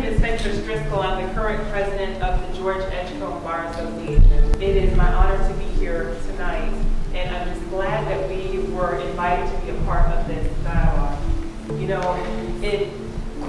is Centris Driscoll. I'm the current president of the George Edgecombe Bar Association. It is my honor to be here tonight, and I'm just glad that we were invited to be a part of this dialogue. You know, it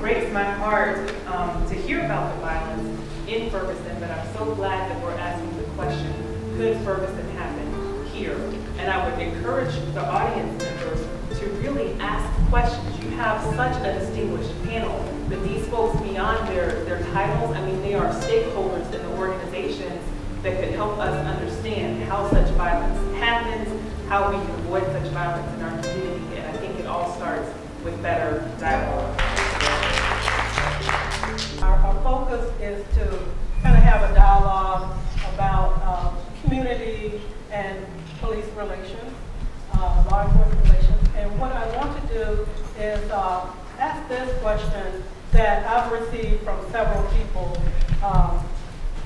breaks my heart to hear about the violence in Ferguson, but I'm so glad that we're asking the question, could Ferguson happen here? And I would encourage the audience members to really ask questions. You have such a distinguished panel, but these folks, beyond their titles, I mean, they are stakeholders in the organizations that could help us understand how such violence happens, how we can avoid such violence in our community, and I think it all starts with better dialogue. Our focus is to kind of have a dialogue about community and police relations, law enforcement relations. And what I want to do is ask this question that I've received from several people,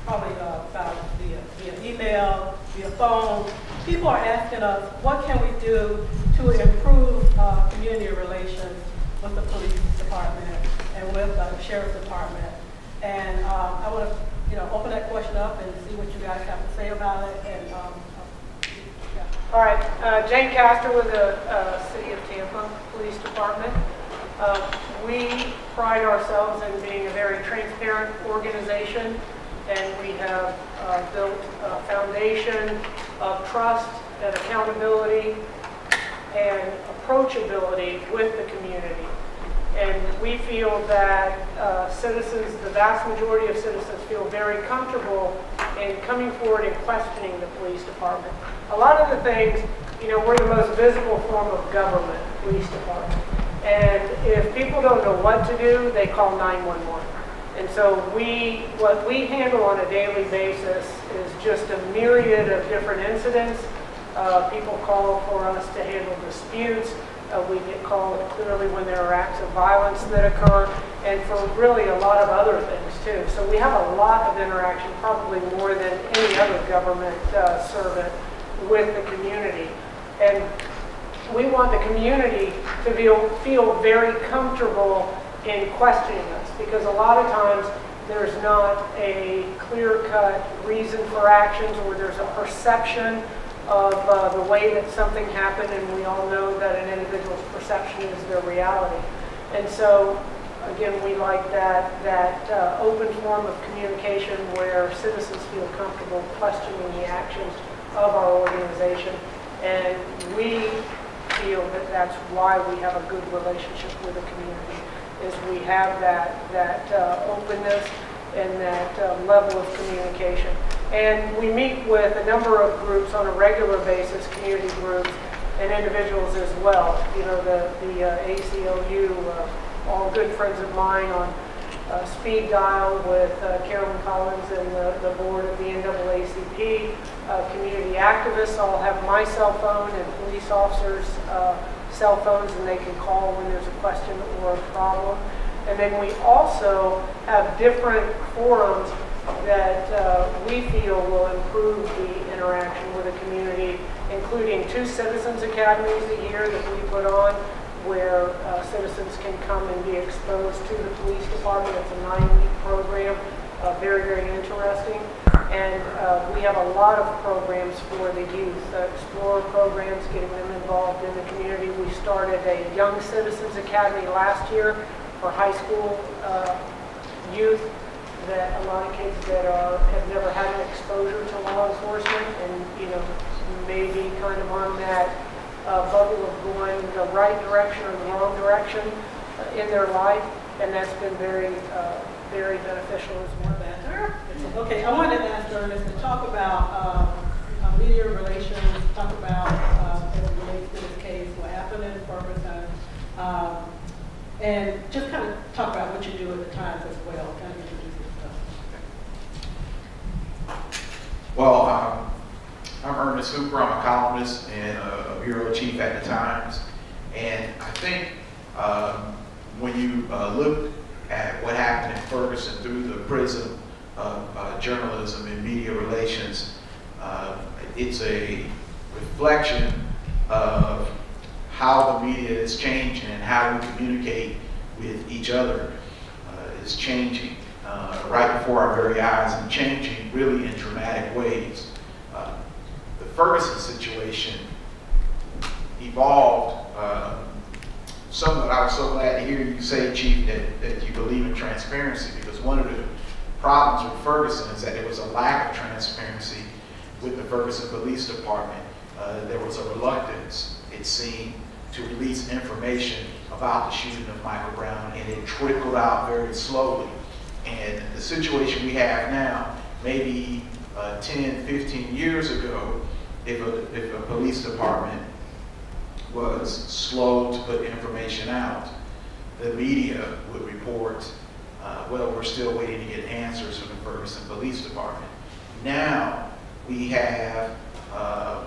probably about via email, via phone. People are asking us, what can we do to improve community relations with the police department and with the sheriff's department? And I want to, open that question up and see what you guys have to say about it. And yeah. All right, Jane Castor with the City of Tampa Police Department. We pride ourselves in being a very transparent organization, and we have built a foundation of trust and accountability and approachability with the community. And we feel that citizens, the vast majority of citizens, feel very comfortable in coming forward and questioning the police department. A lot of the things, we're the most visible form of government, police department. And if people don't know what to do, they call 911. And so what we handle on a daily basis is just a myriad of different incidents. People call for us to handle disputes. We get called clearly when there are acts of violence that occur, and for really a lot of other things too. So we have a lot of interaction, probably more than any other government servant, with the community. And we want the community to feel very comfortable in questioning us, because a lot of times there's not a clear-cut reason for actions, or there's a perception of the way that something happened, and we all know that an individual's perception is their reality. And so, again, we like that open form of communication where citizens feel comfortable questioning the actions of our organization, and we feel that that's why we have a good relationship with the community, is we have that openness and that level of communication. And we meet with a number of groups on a regular basis, community groups and individuals as well. The ACLU, all good friends of mine on speed dial with Carolyn Collins and the board of the NAACP. Community activists all have my cell phone and police officers' cell phones, and they can call when there's a question or a problem. And then we also have different forums that we feel will improve the interaction with the community, including 2 Citizens Academies a year that we put on, where citizens can come and be exposed to the police department. It's a 9-week program, very, very interesting. And we have a lot of programs for the youth, Explorer programs, getting them involved in the community. We started a Young Citizens Academy last year for high school youth, that a lot of kids that have never had an exposure to law enforcement, and maybe kind of on that bubble of going the right direction or the wrong direction in their life, and that's been very, very beneficial as well. Okay, I wanted to ask Ernest to talk about media relations, talk about as it relates to this case, what happened in Ferguson, and just kind of talk about what you do at the Times as well. Kind of introduce yourself. Well, I'm Ernest Hooper. I'm a columnist and a bureau chief at the Times. And I think when you look at what happened in Ferguson through the prism of journalism and media relations, it's a reflection of how the media is changing and how we communicate with each other is changing. right before our very eyes and changing really in dramatic ways. The Ferguson situation evolved somewhat. I was so glad to hear you say, Chief, that you believe in transparency, because one of the problems with Ferguson is that there was a lack of transparency with the Ferguson Police Department. There was a reluctance, it seemed, to release information about the shooting of Michael Brown, and it trickled out very slowly. And the situation we have now, maybe 10, 15 years ago, if a police department was slow to put information out, the media would report, well, we're still waiting to get answers from the Ferguson Police Department. Now we have a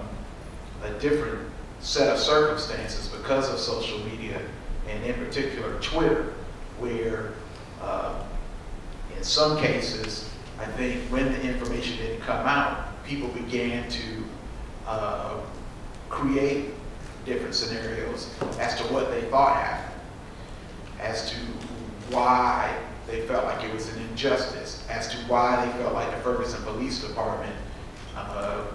different set of circumstances because of social media, and in particular Twitter, where in some cases, I think when the information didn't come out, people began to create different scenarios as to what they thought happened, as to why they felt like it was an injustice, as to why they felt like the Ferguson Police Department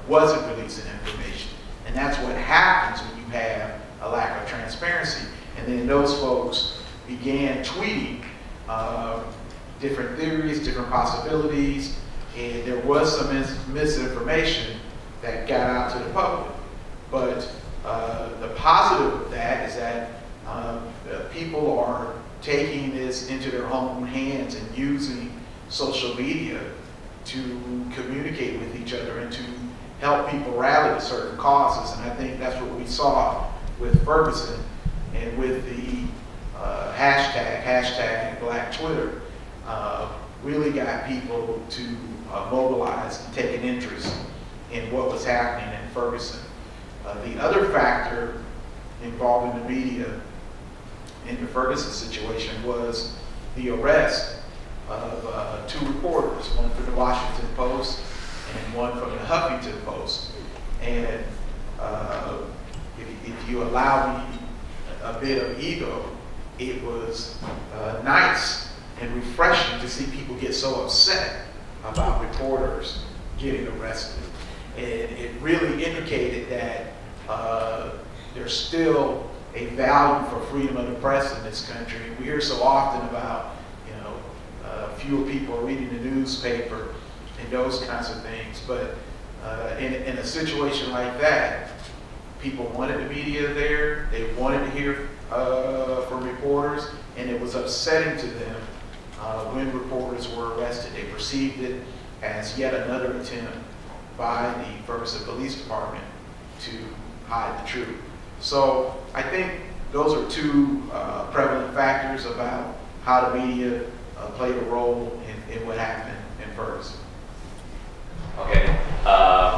wasn't releasing information. And that's what happens when you have a lack of transparency. And then those folks began tweeting different theories, different possibilities, and there was some misinformation that got out to the public. But the positive of that is that people are taking this into their own hands and using social media to communicate with each other and to help people rally to certain causes. And I think that's what we saw with Ferguson and with the hashtag Black Twitter, really got people to mobilize and take an interest in what was happening in Ferguson. The other factor involving the media in the Ferguson situation was the arrest of 2 reporters, one from the Washington Post and one from the Huffington Post. And if you allow me a bit of ego, it was nice and refreshing to see people get so upset about reporters getting arrested. And it really indicated that there's still a value for freedom of the press in this country. We hear so often about, fewer people reading the newspaper and those kinds of things. But in a situation like that, people wanted the media there. They wanted to hear from reporters, and it was upsetting to them when reporters were arrested. They perceived it as yet another attempt by the Ferguson Police Department to hide the truth. So I think those are 2 prevalent factors about how the media played a role in what happened in Ferguson. Okay.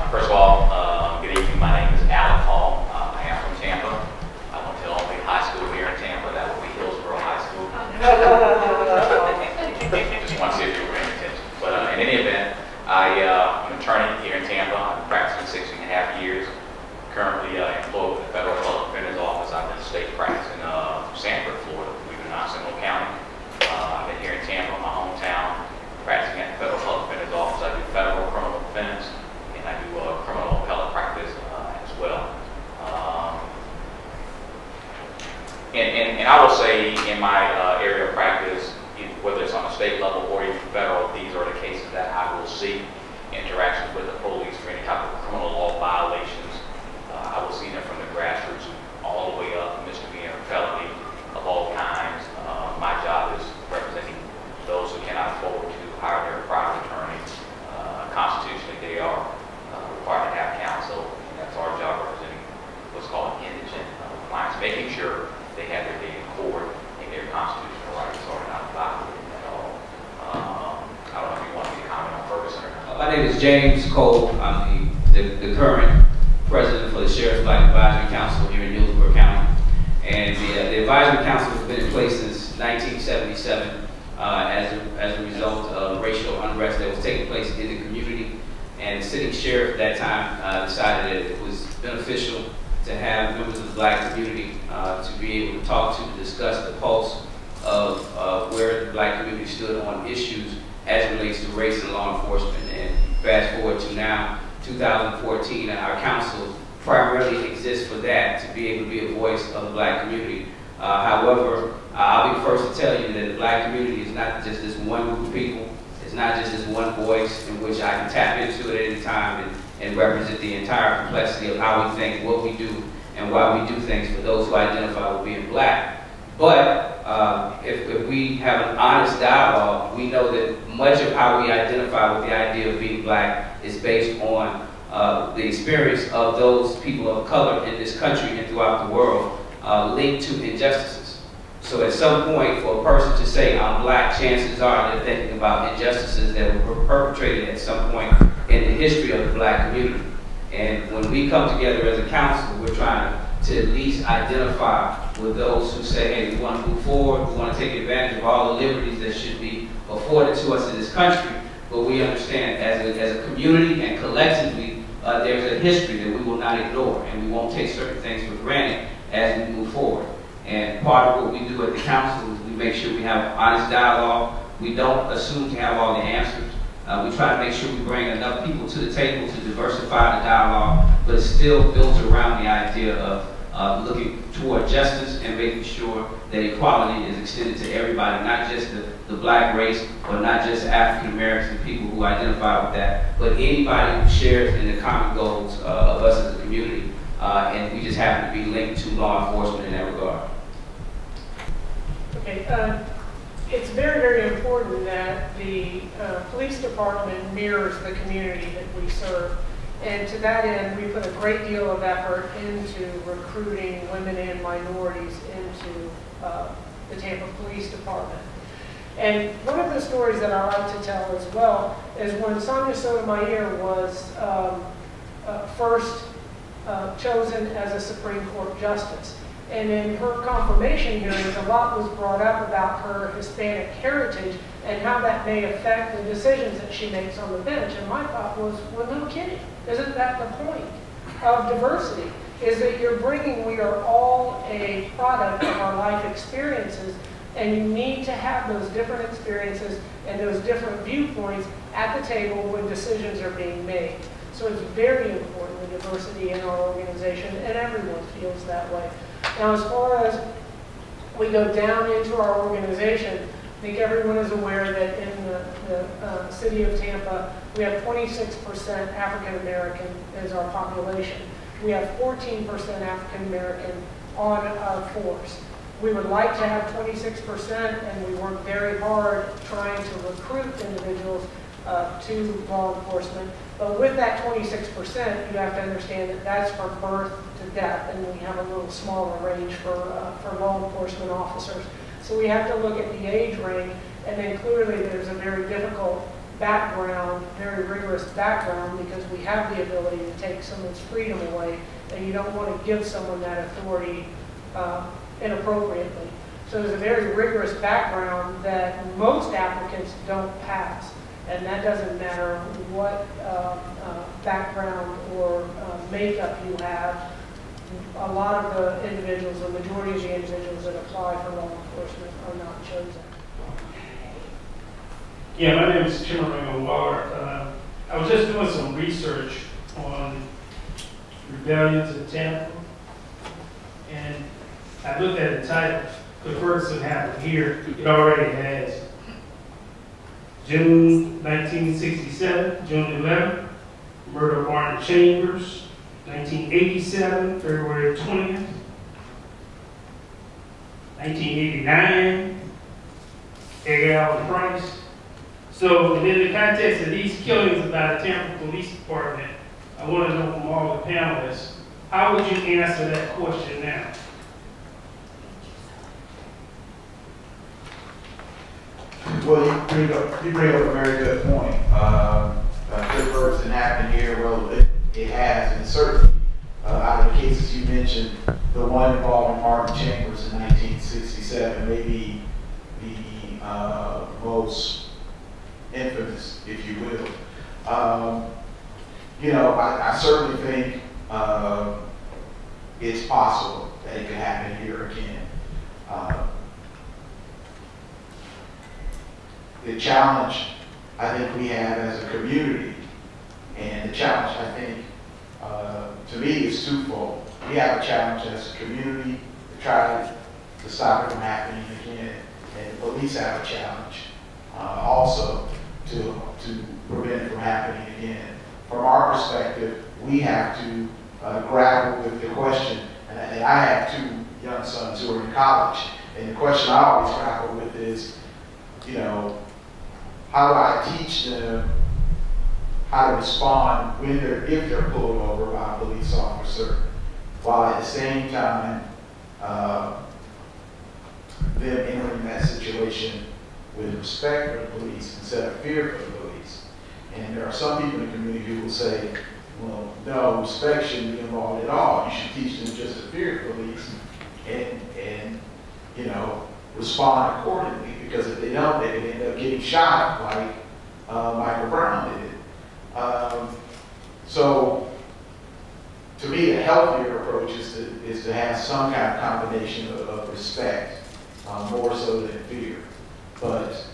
First of all, good evening. My name is Alec Hall. I am from Tampa. I went to the only high school here in Tampa. That would be Hillsborough High School. Just want to see if you were paying attention. But in any event, I'm an attorney here in Tampa. I've been practicing 6.5 years. Currently employed with the Federal Public Defender's Office. I've been state practice in Sanford, Florida. We do not Seminole County. I've been here in Tampa, my hometown, practicing at the Federal Public Defender's Office. I do federal criminal defense, and I do criminal appellate practice as well. And I will say in my area of practice, whether it's on a state level or even federal, these are the cases that I will see. Interactions with the police for any type of criminal law violations. I will see them from the grassroots all the way up, misdemeanor, felony of all kinds. My job is representing those who cannot afford to hire their private attorney. Constitutionally, they are required to have counsel, and that's our job, representing what's called indigent clients, making sure they have their day in court and their constitutional rights are not violated at all. I don't know if you want me to comment on Ferguson or not. My name is James Cole. I'm the current president for the Sheriff's Black Advisory Council here in Hillsborough County. And the Advisory Council has been in place since 1977 as a result of racial unrest that was taking place in the community. And the sitting sheriff at that time decided that it was beneficial to have members of the black community to be able to talk to discuss the pulse of where the black community stood on issues as it relates to race and law enforcement. And fast forward to now, 2014, our council primarily exists for that, to be able to be a voice of the black community. However, I'll be the first to tell you that the black community is not just this one group of people. It's not just this one voice in which I can tap into at any time and represent the entire complexity of how we think, what we do, and why we do things for those who identify with being black. But if we have an honest dialogue, we know that much of how we identify with the idea of being black is based on the experience of those people of color in this country and throughout the world linked to injustices. So at some point, for a person to say, I'm black, chances are they're thinking about injustices that were perpetrated at some point in the history of the black community. And when we come together as a council, we're trying to at least identify with those who say, hey, we want to move forward, we want to take advantage of all the liberties that should be afforded to us in this country, but we understand as a community and collectively, there's a history that we will not ignore, and we won't take certain things for granted as we move forward. And part of what we do at the council is we make sure we have honest dialogue. We don't assume to have all the answers. We try to make sure we bring enough people to the table to diversify the dialogue, but it's still built around the idea of looking toward justice and making sure that equality is extended to everybody, not just the black race or not just African Americans and people who identify with that, but anybody who shares in the common goals of us as a community. And we just happen to be linked to law enforcement in that regard. Okay, it's very, very important that the police department mirrors the community that we serve. And to that end, we put a great deal of effort into recruiting women and minorities into the Tampa Police Department. And one of the stories that I like to tell as well is when Sonia Sotomayor was first chosen as a Supreme Court Justice. And in her confirmation hearings, a lot was brought up about her Hispanic heritage and how that may affect the decisions that she makes on the bench. And my thought was, well, no kidding. Isn't that the point of diversity? Is that we are all a product of our life experiences, and you need to have those different experiences and those different viewpoints at the table when decisions are being made. So it's very important, the diversity in our organization, and everyone feels that way. Now, as far as we go down into our organization, I think everyone is aware that in the city of Tampa, we have 26% African American as our population. We have 14% African American on our force. We would like to have 26%, and we work very hard trying to recruit individuals to law enforcement. But with that 26%, you have to understand that that's from birth to death, and we have a little smaller range for law enforcement officers. So we have to look at the age range, and then clearly there's a very difficult background, very rigorous background, because we have the ability to take someone's freedom away, and you don't want to give someone that authority inappropriately. So there's a very rigorous background that most applicants don't pass. And that doesn't matter what background or makeup you have. A lot of the individuals, the majority of the individuals that apply for law enforcement are not chosen. Yeah, my name is Chairman Waller. I was just doing some research on rebellions in Tampa, and I looked at the title. The Ferson happened here. It already has. June 1967, June 11th, murder of Martin Chambers. 1987, February 20th. 1989, Edgar Allan Price. So, and in the context of these killings by the Tampa Police Department, I want to know from all the panelists, how would you answer that question now? Well, you bring up a very good point. Good Ferson happened here. Well, it has, and certainly out of the cases you mentioned, the one involving Martin Chambers in 1967 may be the most infamous, if you will. You know, I certainly think it's possible that it could happen here again. The challenge I think we have as a community. And the challenge, I think, to me, is twofold. We have a challenge as a community to try to stop it from happening again, and the police have a challenge also to prevent it from happening again. From our perspective, we have to grapple with the question, and I have two young sons who are in college, and the question I always grapple with is, you know, how do I teach them how to respond when if they're pulled over by a police officer, while at the same time them entering that situation with respect for the police instead of fear for the police. And there are some people in the community who will say, well, no, respect shouldn't be involved at all. You should teach them just to fear the police and you know, respond accordingly, because if they don't, they can end up getting shot like Michael Brown did. So, to me, a healthier approach is to have some kind of combination of respect, more so than fear. But,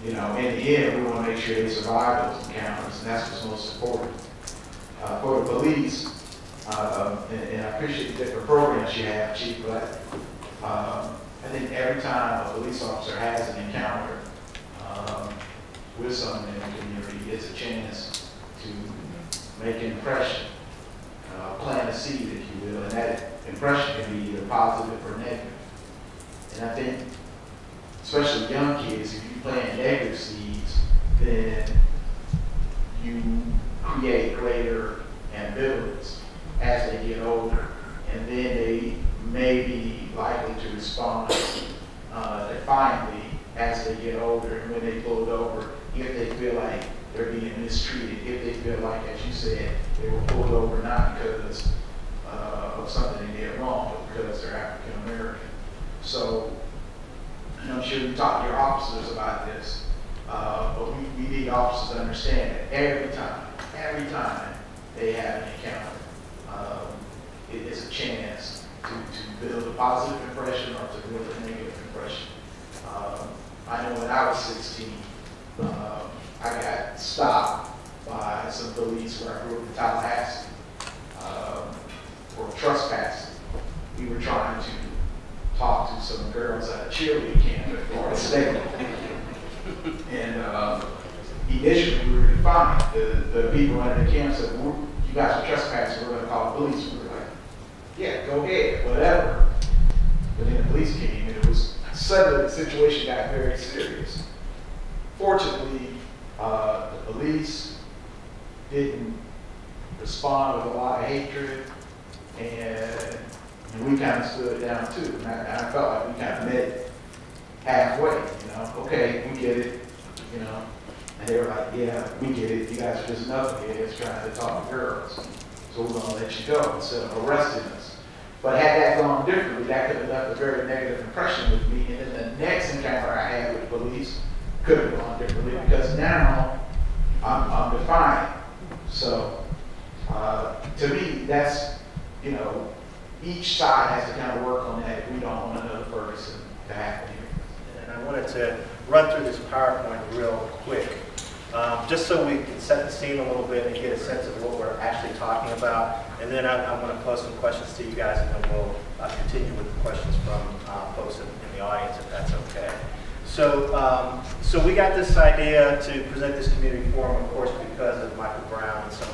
you know, in the end, we want to make sure they survive those encounters, and that's what's most important. For the police, and I appreciate the different programs you have, Chief, but I think every time a police officer has an encounter with someone in the community, it's a chance to make an impression, plant a seed, if you will, and that impression can be either positive or negative. And I think, especially young kids, if you plant negative seeds, then you create greater ambivalence as they get older, and then they may be likely to respond defiantly as they get older, and when they pulled over, if they feel like they're being mistreated, if they feel like, as you said, they were pulled over not because of something they did wrong, but because they're African American. So, I'm sure you talk to your officers about this, but we need officers to understand that every time they have an encounter, it's a chance to build a positive impression or to build a negative impression. I know when I was 16, I got stopped by some police where I grew up in Tallahassee for trespassing. We were trying to talk to some girls at a cheerleading camp at Florida State. And initially we were defined. The people at the camp said, well, you guys are trespassing, we're going to call the police. We were like, yeah, go ahead, whatever. But then the police came and it was suddenly the situation got very serious. Fortunately, the police didn't respond with a lot of hatred, and we kind of stood down too. And I felt like we kind of met it halfway, you know. Okay, we get it, you know. And they were like, yeah, we get it. You guys are just knuckleheads trying to talk to girls. So we're going to let you go instead of arresting us. But had that gone differently, that could have left a very negative impression with me. And then the next encounter I had with police could have gone differently, because now I'm defiant. So to me, that's, you know, each side has to kind of work on that if we don't want another Ferguson to happen here. And I wanted to run through this PowerPoint real quick, just so we can set the scene a little bit and get a sense of what we're actually talking about. And then I'm going to pose some questions to you guys, and then we'll continue with the questions from folks in the audience, if that's okay. So, so we got this idea to present this community forum, of course, because of Michael Brown and some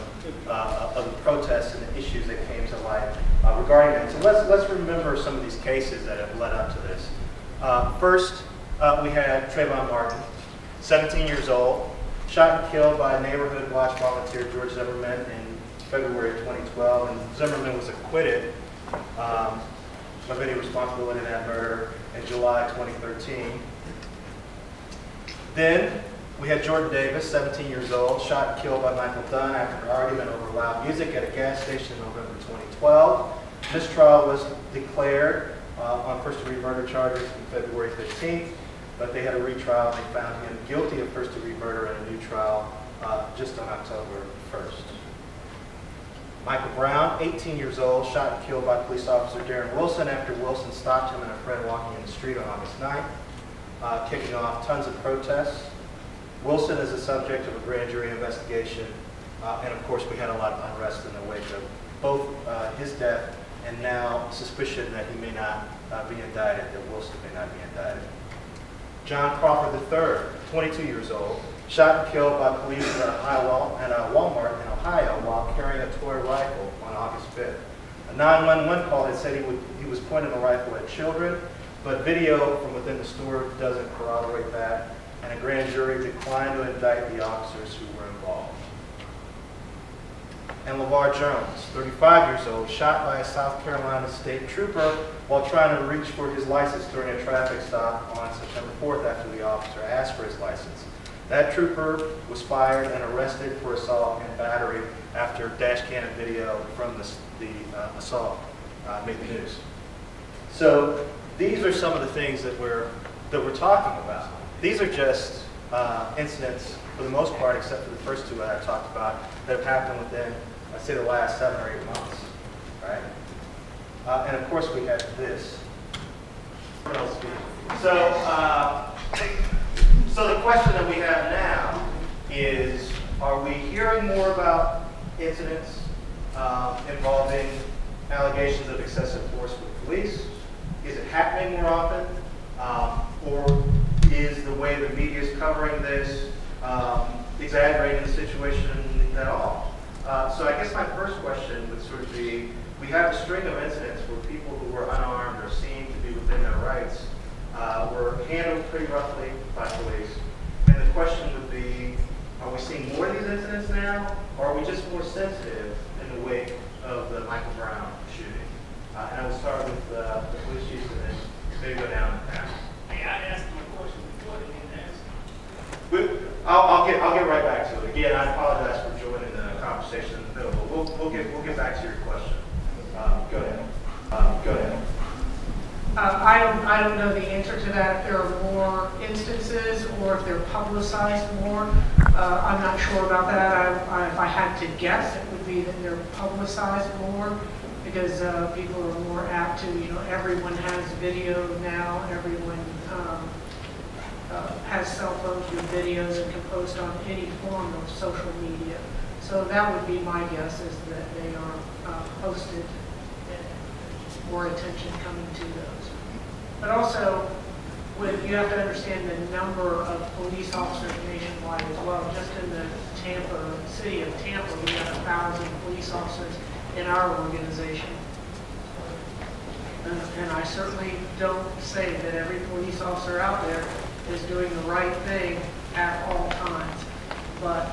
of the protests and the issues that came to light regarding that. So let's remember some of these cases that have led up to this. First, we had Trayvon Martin, 17 years old, shot and killed by neighborhood watch volunteer George Zimmerman in February of 2012, and Zimmerman was acquitted of any responsibility in that murder in July 2013. Then we had Jordan Davis, 17 years old, shot and killed by Michael Dunn after an argument over loud music at a gas station in November 2012. This trial was declared on first-degree murder charges on February 15th, but they had a retrial and they found him guilty of first-degree murder in a new trial just on October 1st. Michael Brown, 18 years old, shot and killed by police officer Darren Wilson after Wilson stopped him and a friend walking in the street on August 9th, kicking off tons of protests. Wilson is the subject of a grand jury investigation, and of course we had a lot of unrest in the wake of both his death and now suspicion that he may not be indicted, that Wilson may not be indicted. John Crawford III, 22 years old, shot and killed by police at a Walmart in Ohio while carrying a toy rifle on August 5th. A 911 call had said he was pointing a rifle at children, but video from within the store doesn't corroborate that, and a grand jury declined to indict the officers who were involved. And LeVar Jones, 35 years old, shot by a South Carolina state trooper while trying to reach for his license during a traffic stop on September 4th after the officer asked for his license. That trooper was fired and arrested for assault and battery after dash cam video from the assault made the news. So these are some of the things that we're talking about. These are just incidents, for the most part, except for the first two that I talked about, that have happened within, I'd say, the last 7 or 8 months, right? And of course, we have this. So the question that we have now is, are we hearing more about incidents involving allegations of excessive force with police? Is it happening more often? Or is the way the media is covering this exaggerating the situation at all? So I guess my first question would sort of be, we have a string of incidents where people who were unarmed or seemed to be within their rights were handled pretty roughly by police. And the question would be, are we seeing more of these incidents now, or are we just more sensitive in the wake of the Michael Brown shooting? And I will start with the police chiefs and then maybe go down the path. Hey, I asked my question before they didn't answer. I'll get right back to it. Again, I apologize for joining the conversation in the middle, but we'll get back to your question. Go ahead. Go ahead. I don't know the answer to that, if there are more instances or if they're publicized more. I'm not sure about that. If I had to guess, it would be that they're publicized more because people are more apt to, everyone has video now, everyone has cell phones with videos and can post on any form of social media. So that would be my guess, is that they are posted and more attention coming to those. But also, you have to understand the number of police officers nationwide as well. Just in the city of Tampa, we have 1,000 police officers in our organization. And I certainly don't say that every police officer out there is doing the right thing at all times. But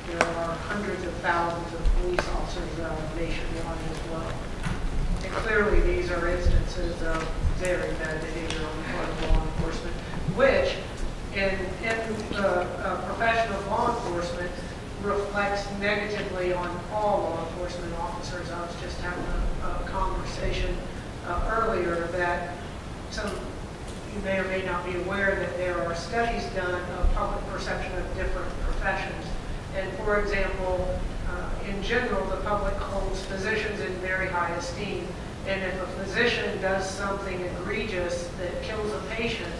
there are hundreds of thousands of police officers nationwide as well. And clearly these are instances of very bad behavior on the part of law enforcement, which in the profession of law enforcement reflects negatively on all law enforcement officers. I was just having a conversation earlier that you may or may not be aware that there are studies done of public perception of different professions. And for example, in general, the public holds physicians in very high esteem. And if a physician does something egregious that kills a patient,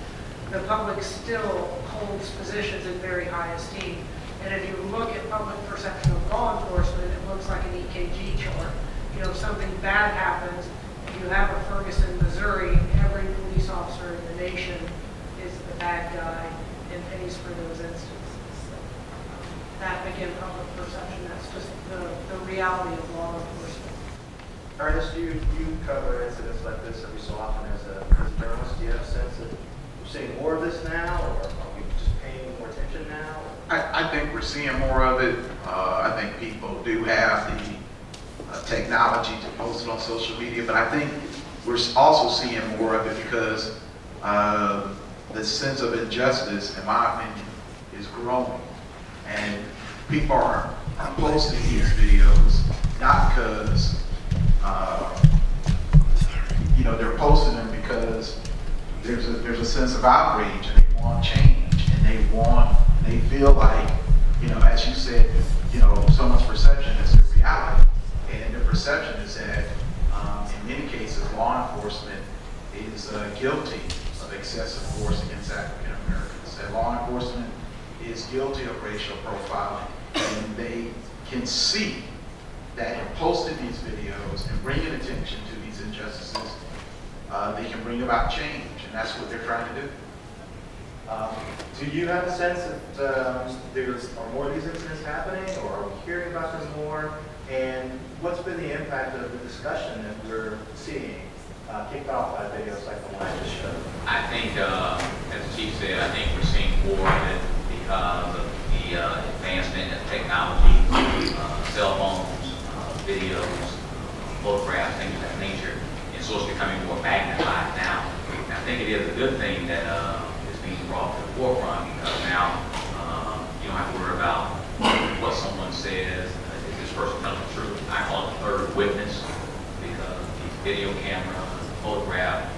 the public still holds physicians in very high esteem. And if you look at public perception of law enforcement, it looks like an EKG chart. If something bad happens, if you have a Ferguson, Missouri, every police officer in the nation is the bad guy and pays for those instances. So, that, again, public perception, that's just the reality of law enforcement. Ernest, you cover incidents like this every so often as a journalist. Do you have a sense that we're seeing more of this now, or are we just paying more attention now? I think we're seeing more of it. I think people do have the technology to post it on social media, but I think we're also seeing more of it because the sense of injustice, in my opinion, is growing. And people are posting these videos not because they're posting them because there's a sense of outrage and they want change and they feel like, as you said, someone's perception is their reality. And the perception is that in many cases law enforcement is guilty of excessive force against African Americans. That law enforcement is guilty of racial profiling, and they can see that in posting these videos and bringing attention to these injustices, they can bring about change, and that's what they're trying to do. Do you have a sense that are more of these incidents happening, or are we hearing about them more? And what's been the impact of the discussion that we're seeing kicked off by videos like the one I just showed? I think, as the Chief said, I think we're seeing more of it because of the advancement in technology, cell phones, videos, photographs, things of that nature. And so it's becoming more magnified now. And I think it is a good thing that it's being brought to the forefront, because now you don't have to worry about what someone says. Is this person telling the truth? I call it the third witness, because the video camera, photograph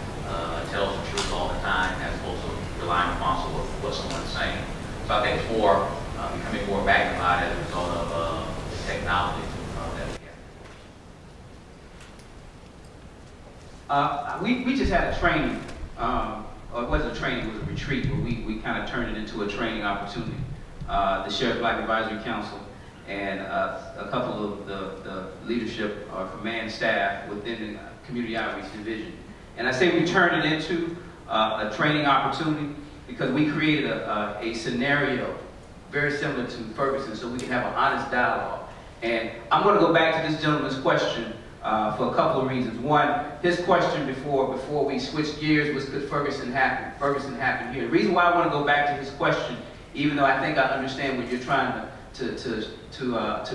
tells the truth all the time, as opposed to relying upon what someone's saying. So I think it's more becoming more magnified as a result of the technology that we have. We just had a training, or it wasn't a training, it was a retreat, where we kind of turned it into a training opportunity. The Sheriff Black Advisory Council and a couple of the leadership or command staff within the Community Outreach Division. And I say we turned it into a training opportunity because we created a scenario very similar to Ferguson, so we can have an honest dialogue. And I'm going to go back to this gentleman's question for a couple of reasons. One, his question before we switched gears was, could Ferguson happen? Ferguson happened here. The reason why I want to go back to his question, even though I think I understand what you're trying to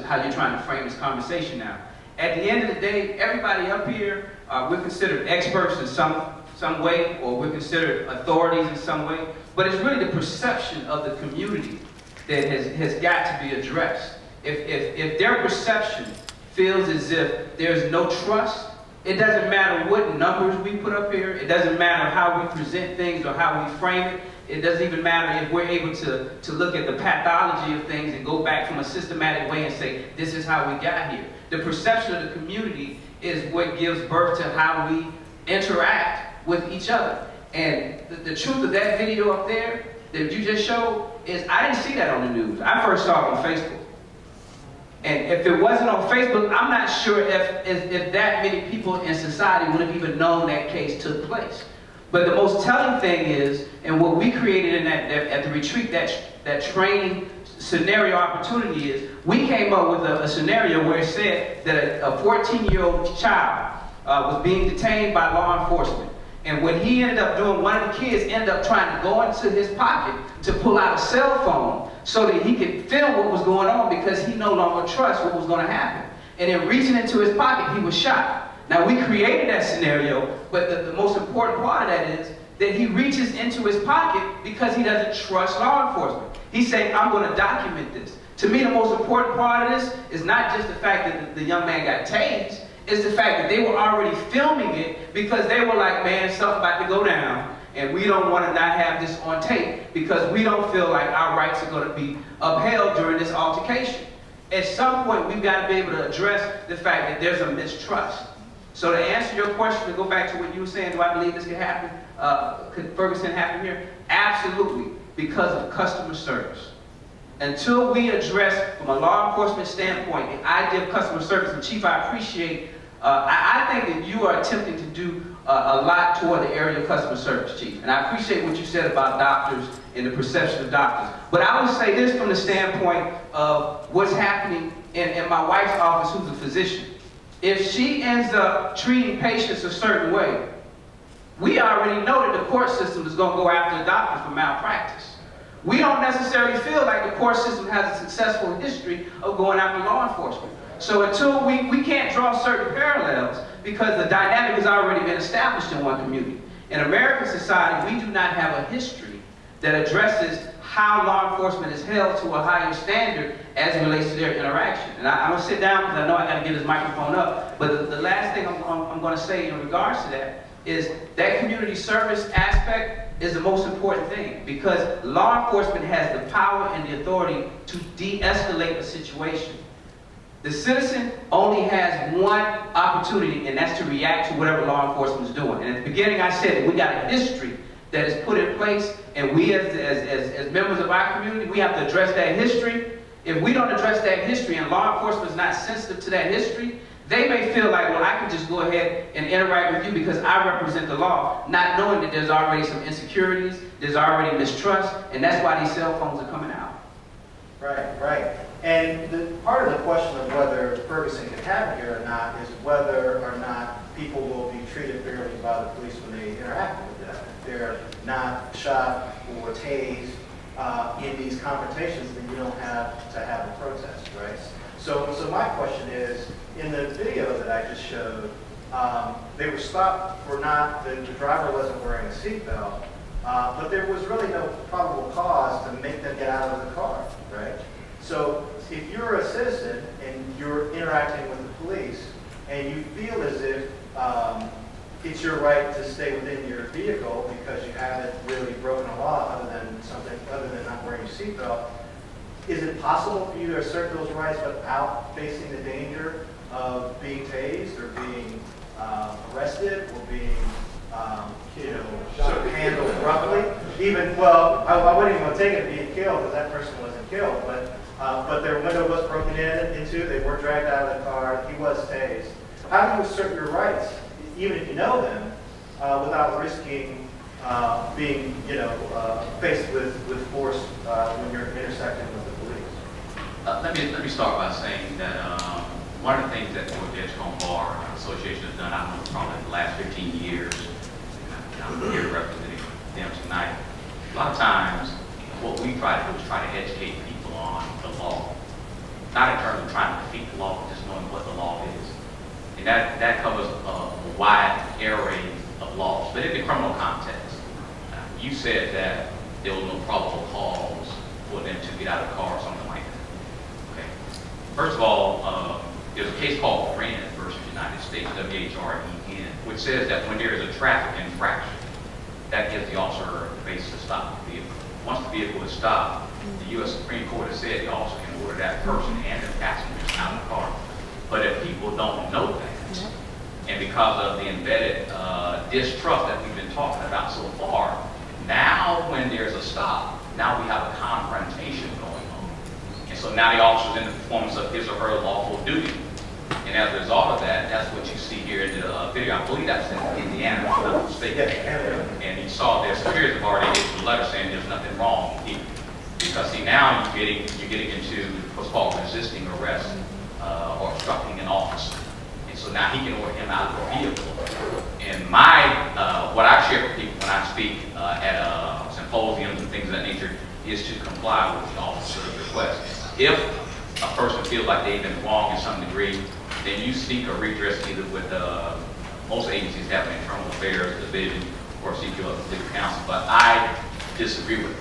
how you're trying to frame this conversation now. At the end of the day, everybody up here, we're considered experts in some way, or we're considered authorities in some way, but it's really the perception of the community that has got to be addressed. If their perception feels as if there's no trust, it doesn't matter what numbers we put up here, it doesn't matter how we present things or how we frame it, it doesn't even matter if we're able to look at the pathology of things and go back from a systematic way and say, this is how we got here. The perception of the community is what gives birth to how we interact with each other. And the truth of that video up there that you just showed is I didn't see that on the news. I first saw it on Facebook. And if it wasn't on Facebook, I'm not sure if that many people in society would have even known that case took place. But the most telling thing is, and what we created in at the retreat, that training scenario opportunity is, we came up with a scenario where it said that a 14-year-old child was being detained by law enforcement. And what he ended up doing, one of the kids ended up trying to go into his pocket to pull out a cell phone so that he could film what was going on, because he no longer trusts what was going to happen. And in reaching into his pocket, he was shot. Now, we created that scenario, but the most important part of that is that he reaches into his pocket because he doesn't trust law enforcement. He's saying, I'm going to document this. To me, the most important part of this is not just the fact that the young man got tased, it's the fact that they were already filming it because they were like, man, something about to go down, and we don't want to not have this on tape because we don't feel like our rights are going to be upheld during this altercation. At some point, we've got to be able to address the fact that there's a mistrust. So to answer your question, to go back to what you were saying, do I believe this could happen? Could Ferguson happen here? Absolutely, because of customer service. Until we address, from a law enforcement standpoint, the idea of customer service, and Chief, I appreciate, I think that you are attempting to do a lot toward the area of customer service, Chief. And I appreciate what you said about doctors and the perception of doctors. But I would say this from the standpoint of what's happening in my wife's office, who's a physician. If she ends up treating patients a certain way, we already know that the court system is going to go after the doctor for malpractice. We don't necessarily feel like the court system has a successful history of going after law enforcement. So until we can't draw certain parallels, because the dynamic has already been established in one community. In American society, we do not have a history that addresses how law enforcement is held to a higher standard as it relates to their interaction. And I'm going to sit down because I know I got to get this microphone up. But the last thing I'm going to say in regards to that is that community service aspect is the most important thing, because law enforcement has the power and the authority to de-escalate a situation. The citizen only has one opportunity, and that's to react to whatever law enforcement is doing. And at the beginning I said that we got a history that is put in place, and we as members of our community, we have to address that history. If we don't address that history and law enforcement is not sensitive to that history, they may feel like, well, I can just go ahead and interact with you because I represent the law, not knowing that there's already some insecurities, there's already mistrust, and that's why these cell phones are coming out. Right, right. And part of the question of whether Ferguson can have it here or not is whether or not people will be treated fairly by the police when they interact with them. If they're not shot or tased in these confrontations, then you don't have to have a protest, right? So my question is, in the video that I just showed, they were stopped for not, the driver wasn't wearing a seatbelt, but there was really no probable cause to make them get out of the car, right? So if you're a citizen and you're interacting with the police and you feel as if it's your right to stay within your vehicle because you haven't really broken a law other than not wearing your seatbelt, is it possible for you to assert those rights without facing the danger of being tased or being arrested or being sort of handled roughly? Even, well, I wouldn't even take it being killed because that person wasn't killed, but their window was broken into, they were dragged out of the car, he was tased. How do you assert your rights, even if you know them, without risking being, faced with force when you're intersecting with the police? Let me start by saying that one of the things that the George Edgecombe Bar Association has done, I don't know, probably the last 15 years, and I'm here representing them tonight. A lot of times, what we try to do is try to educate people on the law. Not in terms of trying to defeat the law, but just knowing what the law is. And that covers a wide array of laws. But in the criminal context, you said that there was no probable cause for them to get out of the car or something like that. Okay. First of all, there's a case called Ferson versus United States, WHREN, which says that when there is a traffic infraction, that gives the officer the basis to stop the vehicle. Once the vehicle is stopped, the U.S. Supreme Court has said the officer can order that person and their passengers out of the car. But if people don't know that, and because of the embedded distrust that we've been talking about so far, now when there's a stop, now we have a confrontation going on. And so now the officer's in the performance of his or her lawful duty. And as a result of that, that's what you see here in the video. I believe that's in Indiana, if I'm not mistaken. And you saw their superiors have already issued a letter saying there's nothing wrong here. Because see, now you're getting into what's called resisting arrest or obstructing an officer. And so now he can order him out of the vehicle. And what I share with people when I speak at symposiums and things of that nature is to comply with the officer's request. If a person feels like they've been wrong in some degree, then you seek a redress either with most agencies have an internal affairs division or seek your legal counsel. But I disagree with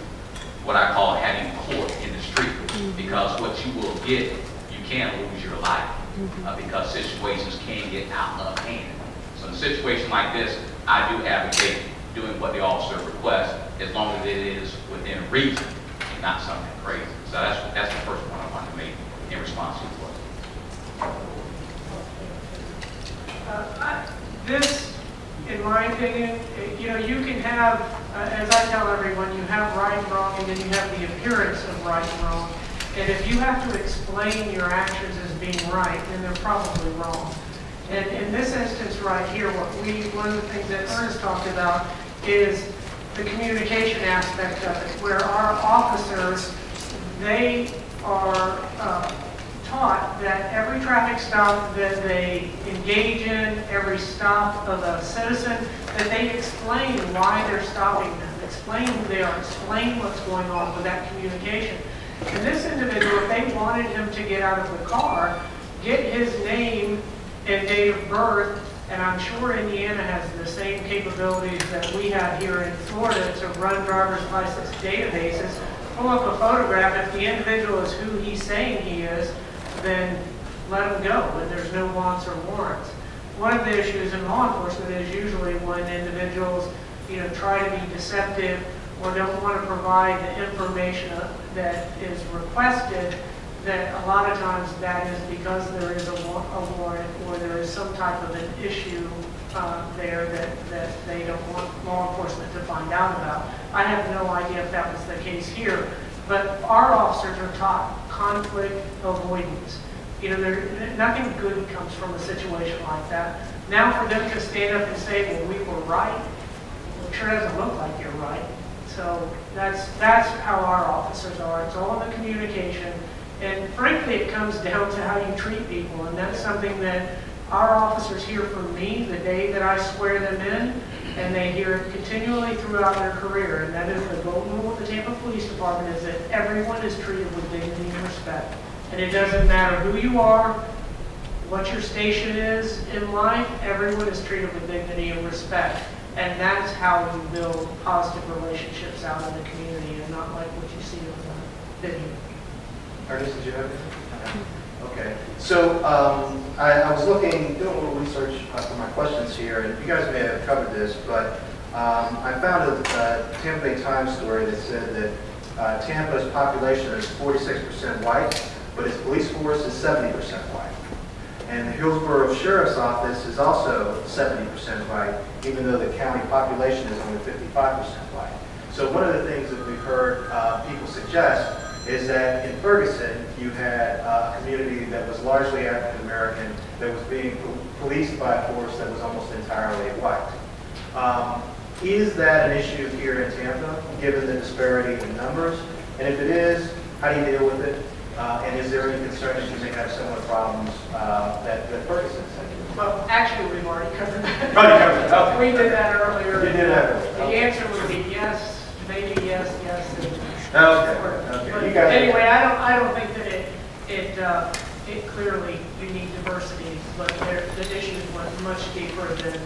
what I call having court in the street, because what you will get, you can lose your life because situations can get out of hand. So in a situation like this, I do advocate doing what the officer requests as long as it is within reason and not something crazy. So that's the first point I wanted to make in response to your question. This, in my opinion, you can have, as I tell everyone, you have right and wrong, and then you have the appearance of right and wrong. And if you have to explain your actions as being right, then they're probably wrong. And in this instance right here, one of the things that Ernest talked about is the communication aspect of it, where our officers, they are taught that every traffic stop that they engage in, every stop of a citizen, that they explain why they're stopping them, explain who they are, explain what's going on with that communication. And this individual, if they wanted him to get out of the car, get his name and date of birth, and I'm sure Indiana has the same capabilities that we have here in Florida to run driver's license databases, pull up a photograph. If the individual is who he's saying he is, then let him go, and there's no wants or warrants. One of the issues in law enforcement is usually when individuals, try to be deceptive or don't want to provide the information that is requested, that a lot of times that is because there is a warrant or there is some type of an issue there that they don't want law enforcement to find out about. I have no idea if that was the case here, but our officers are taught conflict avoidance. You know, nothing good comes from a situation like that. Now for them to stand up and say, well, we were right, it sure doesn't look like you're right. So that's how our officers are. It's all in the communication. And frankly, it comes down to how you treat people. And that's something that our officers hear from me the day that I swear them in, and they hear it continually throughout their career. And that is the golden rule of the Tampa Police Department, is that everyone is treated with dignity and respect. And it doesn't matter who you are, what your station is in life, everyone is treated with dignity and respect. And that's how you build positive relationships out in the community, and not like what you see on the video. Ernest, did you have anything? Okay. So I was doing a little research for my questions here, and you guys may have covered this, but I found a Tampa Bay Times story that said that Tampa's population is 46% white, but its police force is 70% white. And the Hillsborough Sheriff's Office is also 70% white, even though the county population is only 55% white. So one of the things that we've heard people suggest is that in Ferguson, you had a community that was largely African American that was being policed by a force that was almost entirely white. Is that an issue here in Tampa, given the disparity in numbers? And if it is, how do you deal with it? And is there any concern that you may have similar problems that Ferguson said? Well, actually, we've already covered that. Already covered it. Okay. We did that earlier. You did that earlier. The answer would be yes, maybe yes, yes. Okay. But You guys anyway, I don't think that it clearly, you need diversity, but the issue went much deeper than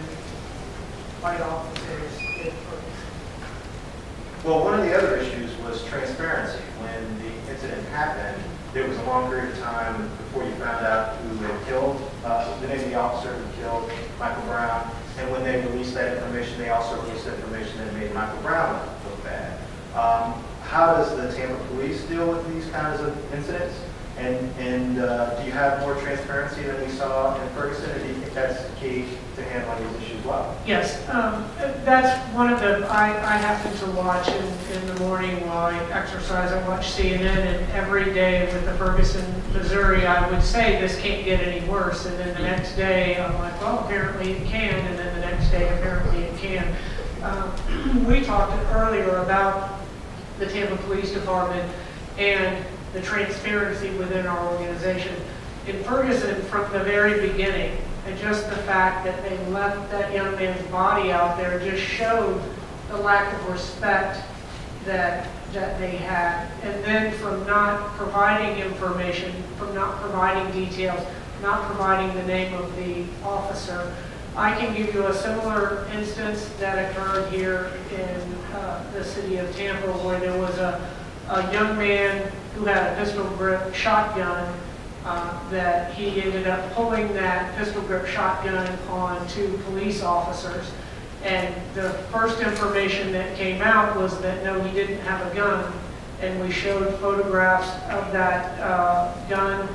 white officers did first. Well, one of the other issues was transparency. When the incident happened, there was a long period of time before you found out who had killed, the name of the officer who killed Michael Brown. And when they released that information, they also released information that made Michael Brown look bad. How does the Tampa Police deal with these kinds of incidents? And do you have more transparency than we saw in Ferguson? And do you think that's the key to handling these issues well? Yes, that's one of the, I happen to watch in the morning while I exercise. I watch CNN, and every day with the Ferguson, Missouri, I would say this can't get any worse. And then the next day, I'm like, well, apparently it can. And then the next day, apparently it can. We talked earlier about the Tampa Police Department and the transparency within our organization. In Ferguson, from the very beginning, and just the fact that they left that young man's body out there just showed the lack of respect that they had. And then from not providing information, from not providing details, not providing the name of the officer. I can give you a similar instance that occurred here in the city of Tampa, where there was a young man who had a pistol grip shotgun that he ended up pulling that pistol grip shotgun on two police officers. And the first information that came out was that no, he didn't have a gun. And we showed photographs of that gun.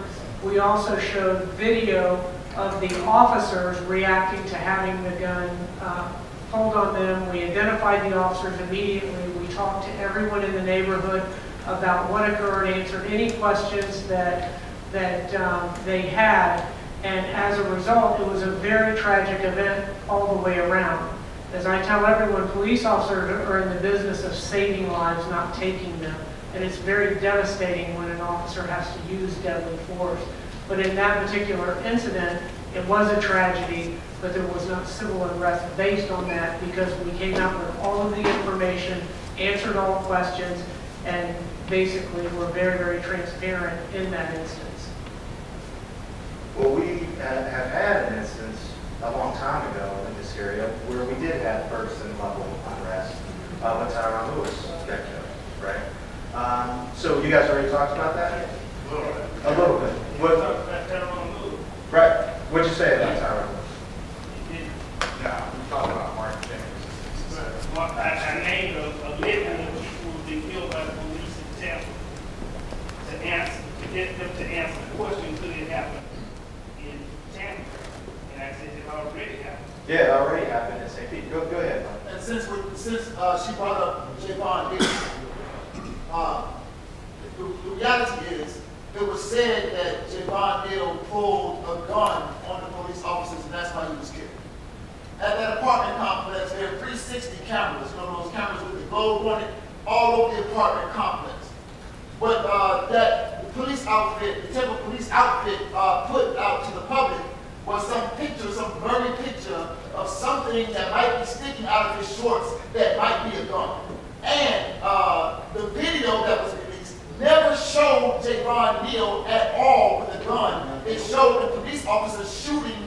We also showed video of the officers reacting to having the gun pulled on them. We identified the officers immediately. We talked to everyone in the neighborhood about what occurred, answered any questions that they had. And as a result, it was a very tragic event all the way around. As I tell everyone, police officers are in the business of saving lives, not taking them. And it's very devastating when an officer has to use deadly force. But in that particular incident, it was a tragedy, but there was not civil unrest based on that, because we came out with all of the information, answered all questions, and basically were very, very transparent in that instance. Well, we have had an instance a long time ago in this area where we did have Ferguson level unrest when Tyron Lewis got killed, right? So you guys already talked about that? A little bit. Right. What'd you say about Tyron Lewis? No, we talked about Martin James. I named a list of people who've been killed by the police in Tampa to get them to answer the question, could it happen in Tampa? And I said it already happened. Yeah, already since she brought up Javon Neal, the reality is, it was said that Javon Neal pulled a gun on the police officers, and that's why he was killed. At that apartment complex, there are 360 cameras, you know, those cameras with the globe on it, all over the apartment complex. But that the police outfit, the Temple police outfit put out to the public was some picture, some blurry picture of something that might be sticking out of his shorts that might be a gun. And the video that was released never showed Javon Neal at all with a gun. It showed the police officers shooting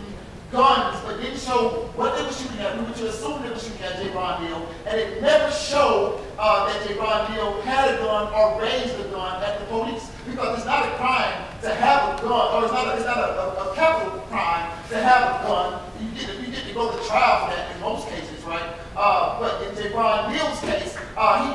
guns, but didn't show what they were shooting at. We would assume they were shooting at Javon Neal, and it never showed that Javon Neal had a gun or raised a gun at the police, because it's not a crime to have a gun, or it's not a capital crime to have a gun. You get to go to trial for that in most cases, right? But in Javon Neal's case,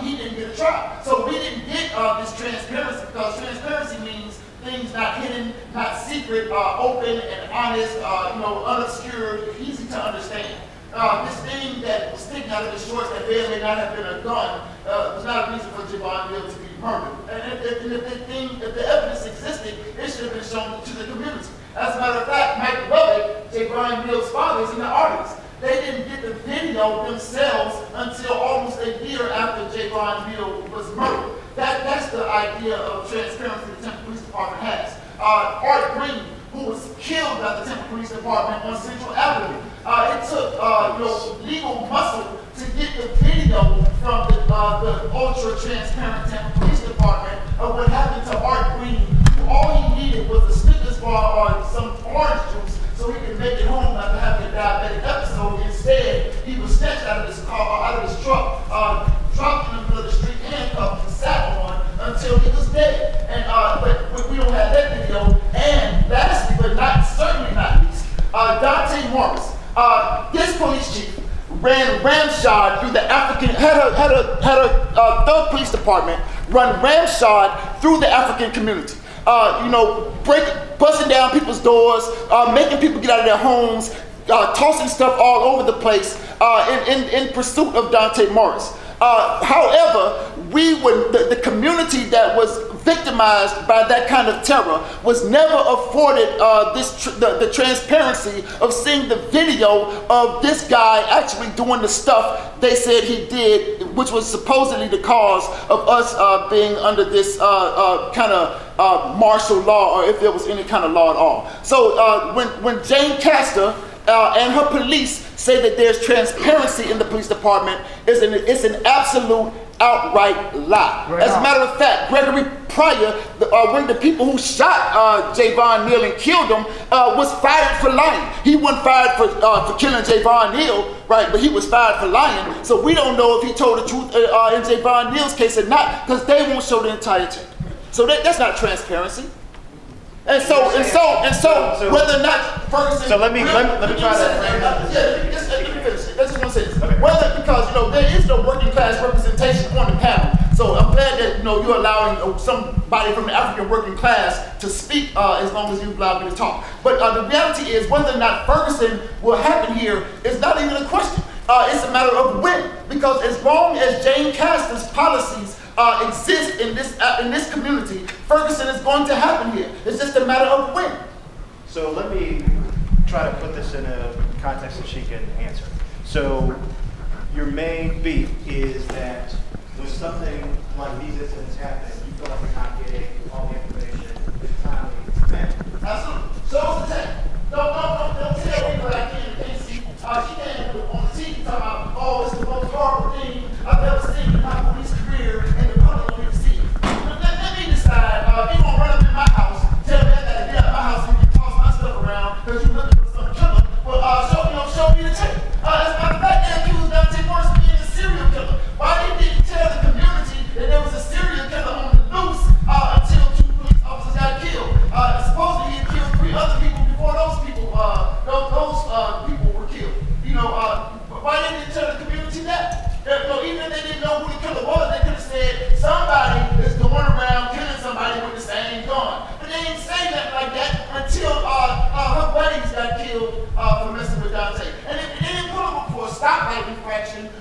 he didn't get a trial. So we didn't get this transparency, because transparency means things not hidden, not secret, open and honest, unobscured, easy to understand. This thing that was sticking out of his shorts that may or may not have been a gun was not a reason for Javon Neal to be murdered. And if the evidence existed, it should have been shown to the community. As a matter of fact, Mike Lovett, Javon Neal's father, is in the audience. They didn't get the video themselves until almost a year after Javon Neal was murdered. That's the idea of transparency the Temple Police Department has. Art Green, who was killed by the Temple Police Department on Central Avenue, it took legal muscle to get the video from the ultra-transparent Temple Police Department of what happened to Art Green. All he needed was a Snickers bar or some orange juice so he could make it home after having a diabetic episode. Instead, he was snatched out of his car, out of his truck, dropped in the middle of the street, handcuffed and sat on until he was dead. And but we don't have that video. And lastly, but certainly not least, Dante Morris, this police chief ran ramshod through the African, had a third police department run ramshod through the African community. Busting down people's doors, making people get out of their homes, tossing stuff all over the place in pursuit of Dante Morris. However, the community that was victimized by that kind of terror was never afforded the transparency of seeing the video of this guy actually doing the stuff they said he did, which was supposedly the cause of us being under this kind of martial law, or if there was any kind of law at all. So when Jane Castor and her police say that there's transparency in the police department, it's an absolute outright lie. Right. As a matter of fact, Gregory Pryor, one of the people who shot Javon Neal and killed him, was fired for lying. He wasn't fired for killing Javon Neal, right? But he was fired for lying. So we don't know if he told the truth in Javon Neal's case or not, because they won't show the entire tape. So that's not transparency. And so whether or not Ferson. So let me try that. Let me finish it. That's just one sentence. Okay. Whether, because there is no working class representation on the panel. So I'm glad that you're allowing somebody from the African working class to speak as long as you allow me to talk. But the reality is, whether or not Ferguson will happen here is not even a question. It's a matter of when, because as long as Jane Castor's policies exist in this community, Ferguson is going to happen here. It's just a matter of when. So let me try to put this in a context that she can answer. So your main beef is that when something like these incidents happen, you feel like you're not getting all the information in a timely manner. Absolutely. So is the tape. Don't tell me what I can't see. She came on the TV talking about, oh, it's the most horrible thing I've ever seen in my police career, and the public don't need to see it. Let me decide, if you gonna run up in my house, tell me I gotta get out of my house and you can toss my stuff around because you're looking for some killer, well, show me the tape. As a matter of fact, they accused Dante Morris of being a serial killer. Why didn't you tell the community that there was a serial killer on the loose until 2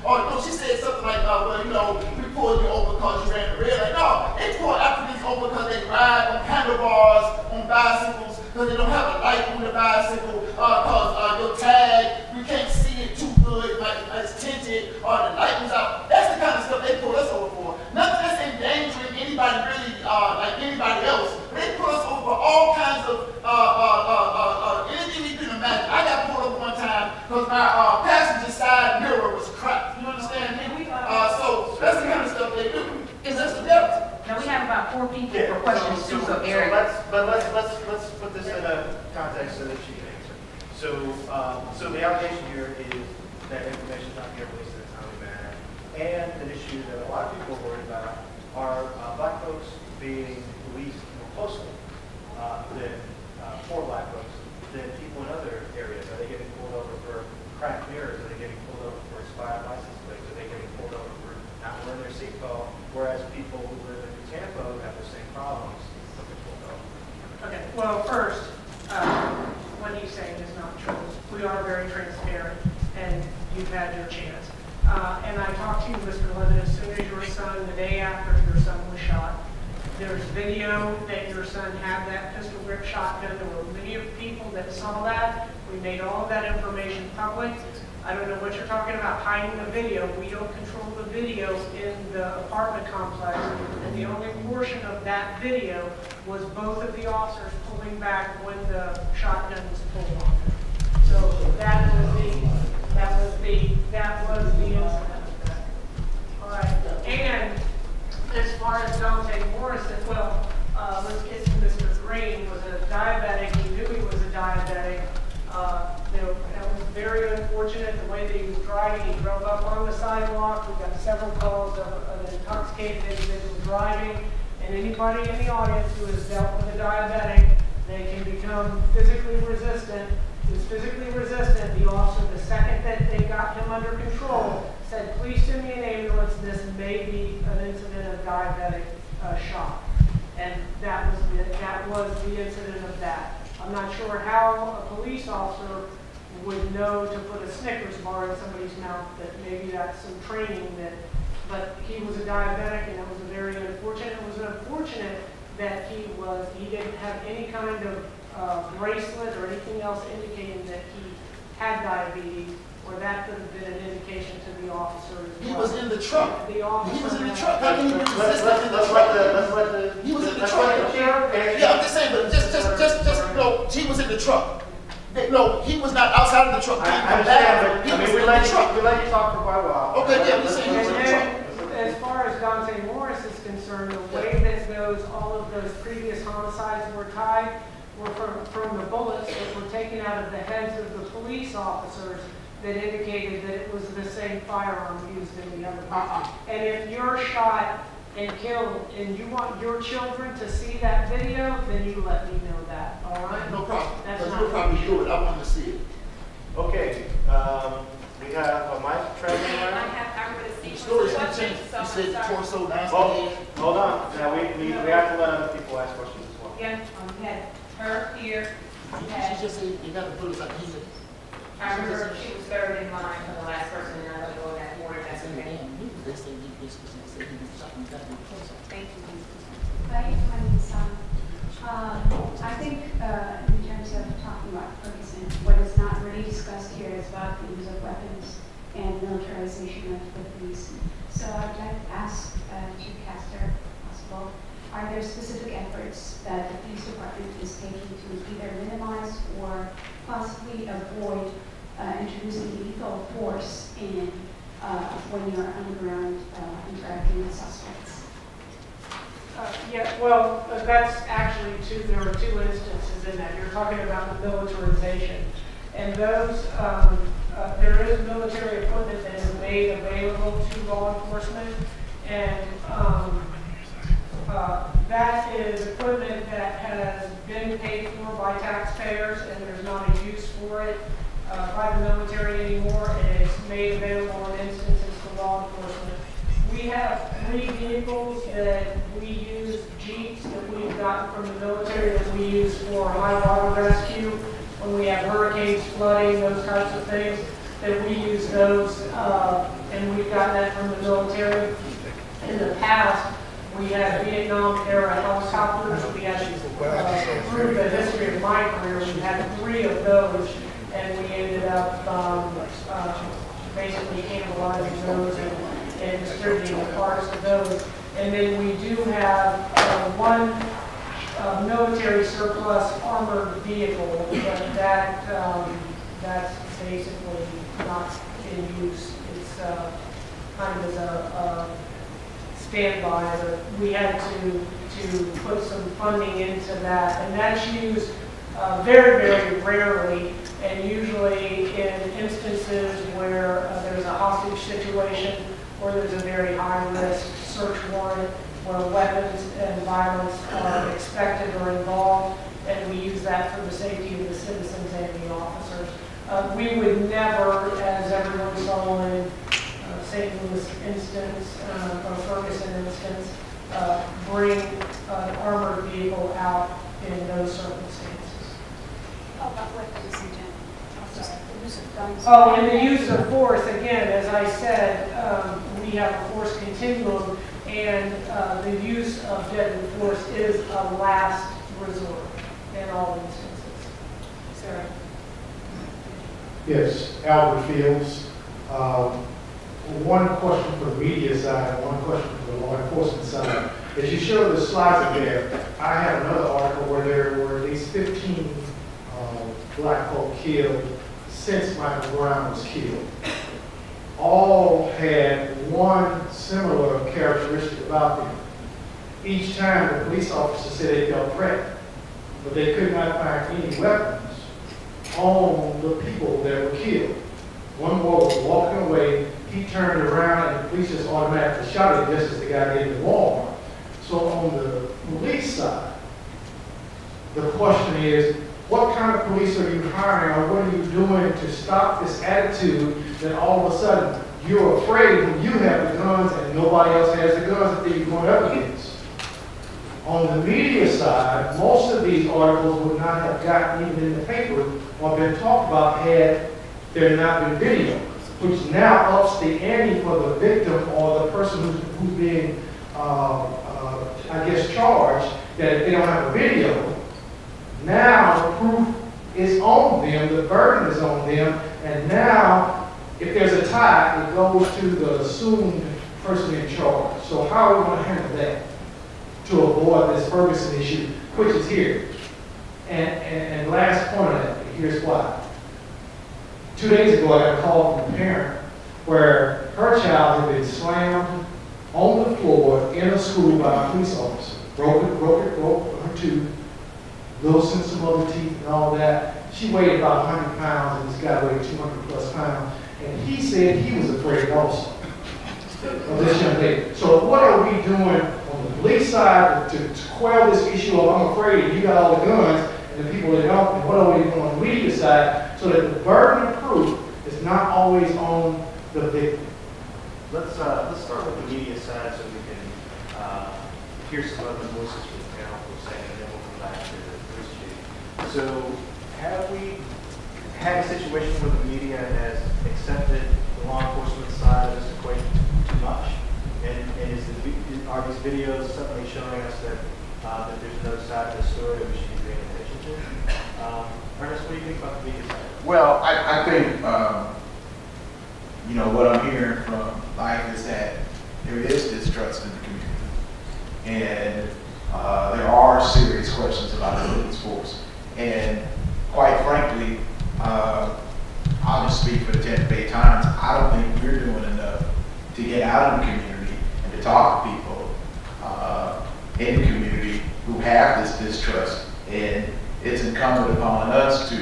Or no, she said something like, well, you know, we pulled you over because you ran the red light. No, they pull Africans over because they ride on handlebars, on bicycles, because they don't have a light on the bicycle, because your tag, we can't see it too good, like it's tinted, or the light was out. That's the kind of stuff they pull us over for. Nothing that's endangering anybody really, like anybody else. They pull us over for all kinds of, anything you can imagine. I got pulled over one time because my passenger side mirror was cracked. You understand me? So that's the kind of stuff they do. Is that the difference? Now we have about 4 people for questions too, so Eric. Let's put this in a context so that she can answer. So the allegation here is that information is not being released in a timely manner, and an issue that a lot of people are worried about are black folks being policed more closely than for black folks than people in other areas. Are they getting pulled over for cracked mirrors? Are they getting pulled over for expired license plates? Are they getting pulled over for not wearing their seatbelt? Whereas people who live in Tampa have the same problems with the pulled over. Okay, well, first, what he's saying is not true. We are very transparent, and you've had your chance. And I talked to you, Mr. Levin, as soon as your son, the day after your son was shot. There's video that your son had that pistol grip shotgun. There were many people that saw that. We made all of that information public. I don't know what you're talking about, hiding the video. We don't control the video in the apartment complex. And the only portion of that video was both of the officers pulling back when the shotgun was pulled on them. So that was the incident of that. All right. And as far as Dante Morrison, well, let's get to Mr. Green, was a diabetic. He knew he was a diabetic. That was very unfortunate the way that he was driving. He drove up on the sidewalk. We got several calls of an intoxicated individual driving. And anybody in the audience who has dealt with a diabetic, they can become physically resistant. He was physically resistant. The officer, the second that they got him under control, said, please send me an ambulance. This may be an incident of diabetic shock. And that was the incident of that. I'm not sure how a police officer would know to put a Snickers bar in somebody's mouth, that maybe that's some training but he was a diabetic, and it was very unfortunate. It was unfortunate that he didn't have any kind of bracelet or anything else indicating that he had diabetes, or that could have been an indication to the officer as well. He was in the truck. The officer He was in the truck. How can you resist Let's let the He was in the truck. Yeah, I'm just saying, but just no, he was in the truck. No, he was not outside of the truck. I understand, but He I was mean, we in let the truck. you talk for quite a while. Okay, yeah, I'm just saying he was in the truck. As far as Dante Morris is concerned, the way that all of those previous homicides were tied were from the bullets that were taken out of the heads of the police officers that indicated that it was the same firearm used in the other. And if you're shot and killed and you want your children to see that video, then you let me know that, all right? No problem. That's Because not you'll probably do it. I want to see it. Okay, we have a mic traveling around. The story continues. You said the torso down the Oh, head. hold on. Now, we have to let other people ask questions as well. Again, we had her here. She just said you got to put it like he said. I remember she was third in line for the last person, and I'm going to go in that order. That's okay. They say he basically said he was something got to be close. Thank you. Hi, my name is Sam. I think in terms of talking about Ferguson, what is not really discussed here is about the use of weapons and militarization of the police. So I'd like to ask Chief Castor, if possible, are there specific efforts that the police department is taking to either minimize or possibly avoid introducing lethal force in when you're underground interacting with suspects? Yeah, well, that's actually there are two instances in that. You're talking about the militarization. And those, there is military equipment that is made available to law enforcement. And that is equipment that has been paid for by taxpayers, and there's not a use for it by the military anymore, and it's made available in instances to law enforcement. We have 3 vehicles that we use, Jeeps that we've gotten from the military that we use for high water rescue when we have hurricanes, flooding, those types of things, that we use those, and we gotten that from the military. In the past, we had Vietnam-era helicopters. We had, through the history of my career, we had 3 of those, and we ended up basically cannibalizing those and distributing the parts of those. And then we do have one military surplus armored vehicle, but that's basically not in use. It's kind of as a standby, but we had to put some funding into that, and that's used very, very rarely, and usually in instances where there's a hostage situation or there's a very high-risk search warrant where weapons and violence are expected or involved, and we use that for the safety of the citizens and the officers. We would never, as everyone saw in St. Louis instance, or Ferguson instance, bring an armored vehicle out in those circumstances. How about weapons in general? Just the use of guns? Oh, and the use of force, again, as I said, we have a force continuum, and the use of deadly force is a last resort in all instances. Sarah? Yes, Albert Fields. One question for the media side, one question for the law enforcement side. As you show the slides there, I have another article where there were at least 15 black folk killed since Michael Brown was killed. All had one similar characteristic about them. Each time the police officer said they felt threatened, but they could not find any weapons on the people that were killed. One boy was walking away, he turned around and the police just automatically shot him just as the guy did in Walmart. So on the police side, the question is, what kind of police are you hiring, or what are you doing to stop this attitude that all of a sudden you're afraid when you have the guns and nobody else has the guns that you're going up against? On the media side, most of these articles would not have gotten even in the paper or been talked about had there not been video, which now ups the ante for the victim or the person who's being, I guess, charged, that if they don't have a video, now the proof is on them, the burden is on them, and now if there's a tie, it goes to the assumed person in charge. So how are we going to handle that to avoid this Ferguson issue, which is here? And last point of that, here's why. 2 days ago, I got a call from a parent where her child had been slammed on the floor in a school by a police officer. Broke her tooth, loosened some other teeth and all that. She weighed about 100 pounds, and this guy weighed 200 plus pounds. And he said he was afraid also of this young lady. So what are we doing on the police side to quell this issue of I'm afraid you got all the guns and the people that don't? And what are we doing on the media side so that the burden of proof is not always on the victim? Let's start with the media side so we can hear some other voices from the panel for a second, and then we'll come back to the police chief. So have we had a situation where the media has accepted the law enforcement side of this equation too much? And are these videos suddenly showing us that there's another side of the story that we should be paying attention to? Ernest, what do you think about the media side? Well, I think, what I'm hearing from Mike is that there is distrust in the community. And there are serious questions about the police force. And quite frankly, I'll just speak for the Tampa Bay Times. I don't think we're doing enough to get out in the community and to talk to people in the community who have this distrust. And it's incumbent upon us to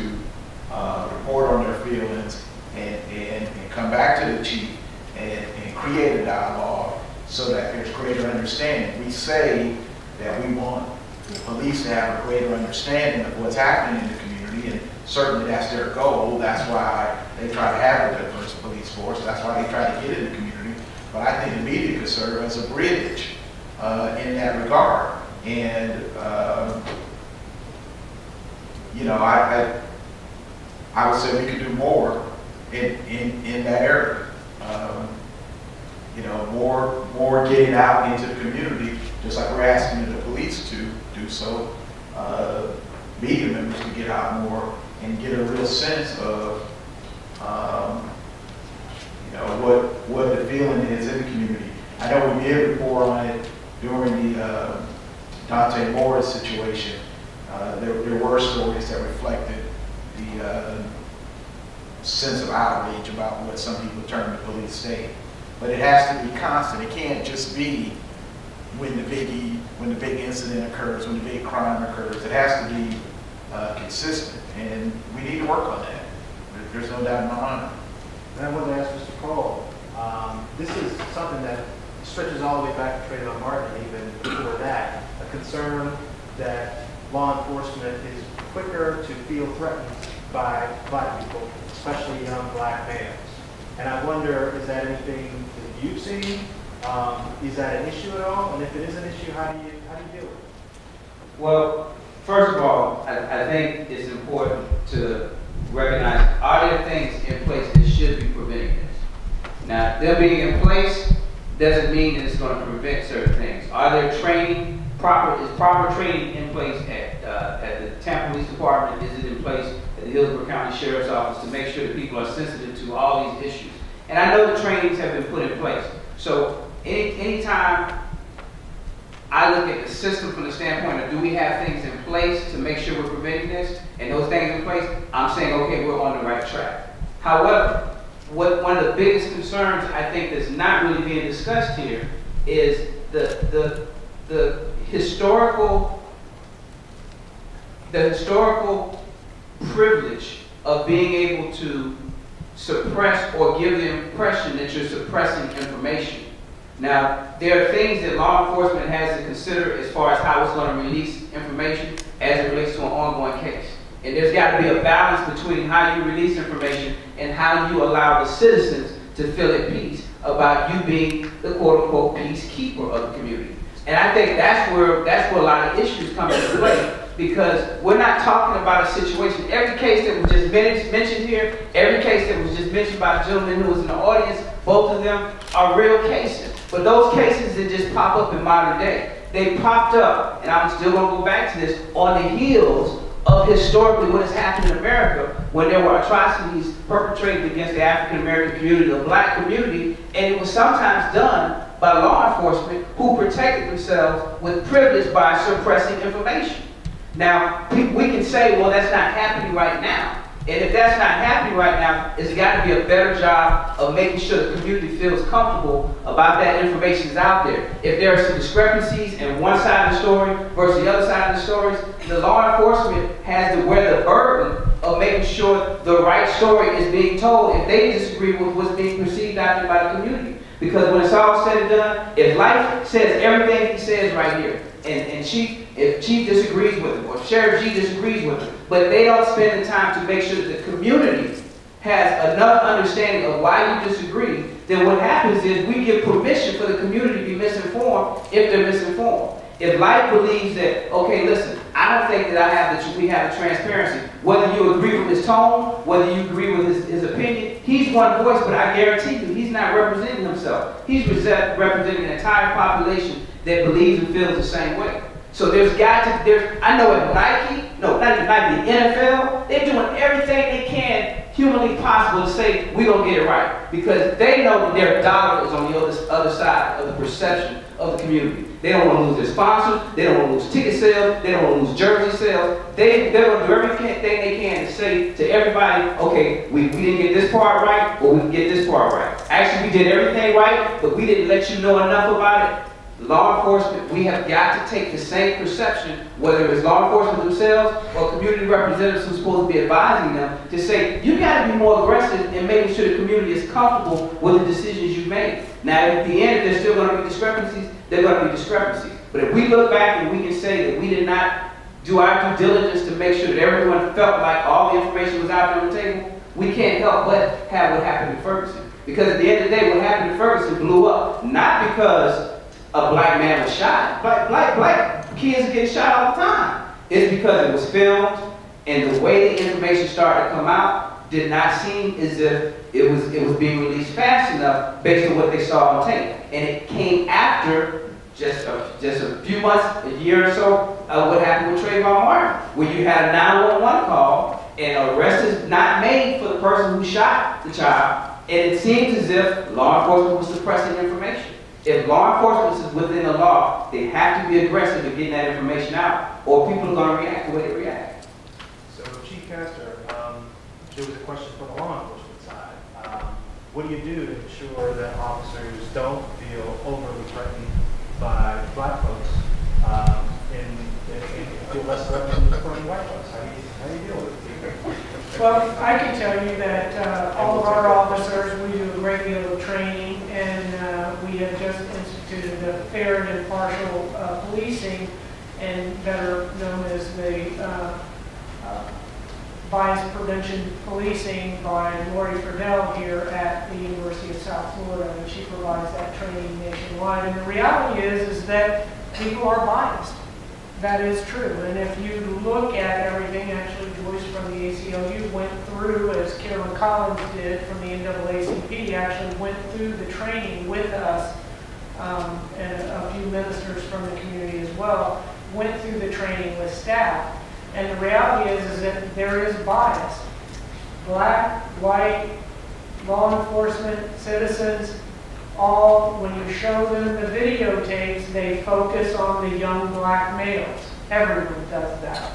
report on their feelings and come back to the chief and create a dialogue so that there's greater understanding. We say that we want the police to have a greater understanding of what's happening in the community, and certainly that's their goal. That's why they try to have a diverse police force. That's why they try to get in the community. But I think the media could serve as a bridge in that regard. And I would say we could do more in that area. you know, more getting out into the community, just like we're asking the police to do so. Media members to get out more and get a real sense of, you know, what the feeling is in the community. I know we did report on it during the Dante Morris situation. There were stories that reflected the sense of outrage about what some people term the police state. But it has to be constant. It can't just be when the big incident occurs, when the big crime occurs. It has to be consistent, and we need to work on that. There's no doubt in my mind. And I wanted to ask Mr. Cole, this is something that stretches all the way back to Trayvon Martin, and even before that, a concern that law enforcement is quicker to feel threatened by black people, especially young black males. And I wonder, is that anything that you've seen? Is that an issue at all? And if it is an issue, how do you deal with it? Well, first of all, I think it's important to recognize, are there things in place that should be preventing this? Now, them being in place doesn't mean that it's going to prevent certain things. Are there training, is proper training in place at the Tampa Police Department? Is it in place at the Hillsborough County Sheriff's Office to make sure that people are sensitive to all these issues? And I know the trainings have been put in place. So anytime I look at the system from the standpoint of, do we have things in place to make sure we're preventing this, and those things in place, I'm saying, okay, we're on the right track. However, one of the biggest concerns I think that's not really being discussed here is the historical privilege of being able to suppress or give the impression that you're suppressing information. Now, there are things that law enforcement has to consider as far as how it's going to release information as it relates to an ongoing case. And there's got to be a balance between how you release information and how you allow the citizens to feel at peace about you being the quote-unquote peacekeeper of the community. And I think that's where a lot of issues come into play, because we're not talking about a situation. Every case that was just mentioned here, every case that was just mentioned by the gentleman who was in the audience, both of them are real cases. But those cases that just pop up in modern day, they popped up, and I'm still going to go back to this, on the heels of historically what has happened in America when there were atrocities perpetrated against the African American community, the black community, and it was sometimes done by law enforcement who protected themselves with privilege by suppressing information. Now, we can say, well, that's not happening right now. And if that's not happening right now, it's got to be a better job of making sure the community feels comfortable about that information is out there. If there are some discrepancies in one side of the story versus the other side of the stories, the law enforcement has to wear the burden of making sure the right story is being told if they disagree with what's being perceived out there by the community. Because when it's all said and done, if Life says everything he says right here, and if Chief disagrees with him, or Sheriff G disagrees with him, but they don't spend the time to make sure that the community has enough understanding of why you disagree, then what happens is we give permission for the community to be misinformed if they're misinformed. If Life believes that, okay, listen, I don't think that we have the transparency. Whether you agree with his tone, whether you agree with his opinion, he's one voice, but I guarantee you, he's not representing himself. He's representing an entire population that believes and feels the same way. So there's got to, I know at Nike, no, not even Nike, the NFL, they're doing everything they can humanly possible to say, we're going to get it right. Because they know that their dollar is on the other side of the perception of the community. They don't want to lose their sponsors, they don't want to lose ticket sales, they don't want to lose jersey sales. They're going to do everything they can to say to everybody, okay, we didn't get this part right, but we can get this part right. Actually, we did everything right, but we didn't let you know enough about it. Law enforcement, we have got to take the same perception, whether it's law enforcement themselves or community representatives who are supposed to be advising them, to say, you got to be more aggressive in making sure the community is comfortable with the decisions you've made. Now, at the end, if there's still going to be discrepancies, there are going to be discrepancies. But if we look back and we can say that we did not do our due diligence to make sure that everyone felt like all the information was out there on the table, we can't help but have what happened in Ferguson. Because at the end of the day, what happened in Ferguson blew up, not because a black man was shot. Black kids are getting shot all the time. It's because it was filmed, and the way the information started to come out, did not seem as if it was being released fast enough based on what they saw on tape. And it came after just a few months, a year or so, what happened with Trayvon Martin, where you had a 911 call and an arrest is not made for the person who shot the child, and it seems as if law enforcement was suppressing information. If law enforcement is within the law, they have to be aggressive in getting that information out, or people are going to react the way they react. So, Chief Castor, there was a question for the law enforcement side. What do you do to ensure that officers don't feel overly threatened by black folks and feel less threatened from white folks? How do you deal with it? Well, I can tell you that all of our officers, we do a great deal of training, and we have just instituted a fair and impartial policing, and better known as the bias prevention policing by Lori Friedel here at the University of South Florida, and she provides that training nationwide. And the reality is that people are biased. That is true. And if you look at everything, actually Joyce from the ACLU went through, as Carolyn Collins did from the NAACP, actually went through the training with us, and a few ministers from the community as well, went through the training with staff. And the reality is that there is bias. Black, white, law enforcement, citizens, all, when you show them the videotapes, they focus on the young black males. Everyone does that.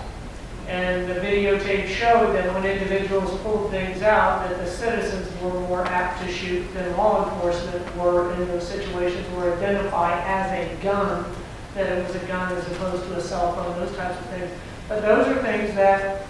And the videotape showed that when individuals pulled things out, that the citizens were more apt to shoot than law enforcement were in those situations, were identified as a gun, that it was a gun as opposed to a cell phone, those types of things. But those are things that,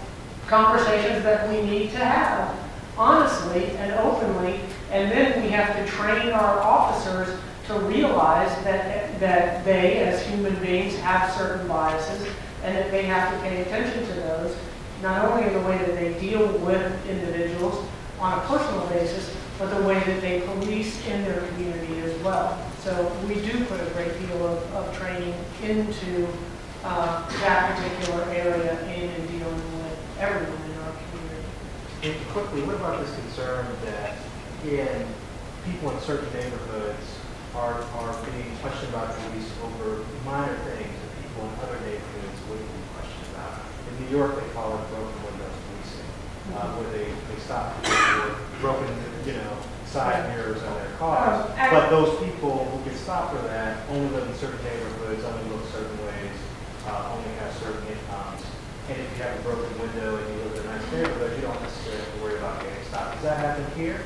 conversations that we need to have, honestly and openly, and then we have to train our officers to realize that they, as human beings, have certain biases, and that they have to pay attention to those, not only in the way that they deal with individuals on a personal basis, but the way that they police in their community as well. So we do put a great deal of training into that particular area in dealing with everyone in our community. And quickly, what about this concern that people in certain neighborhoods are being questioned by police over minor things that people in other neighborhoods wouldn't be questioned about? In New York, they call it broken windows policing, where they stop people for broken, side mirrors on their cars. But those people who get stopped for that only live in certain neighborhoods, only look certain ways, only have certain incomes. And if you have a broken window and you live in a nice neighborhood, you don't necessarily have to worry about getting stopped. Does that happen here?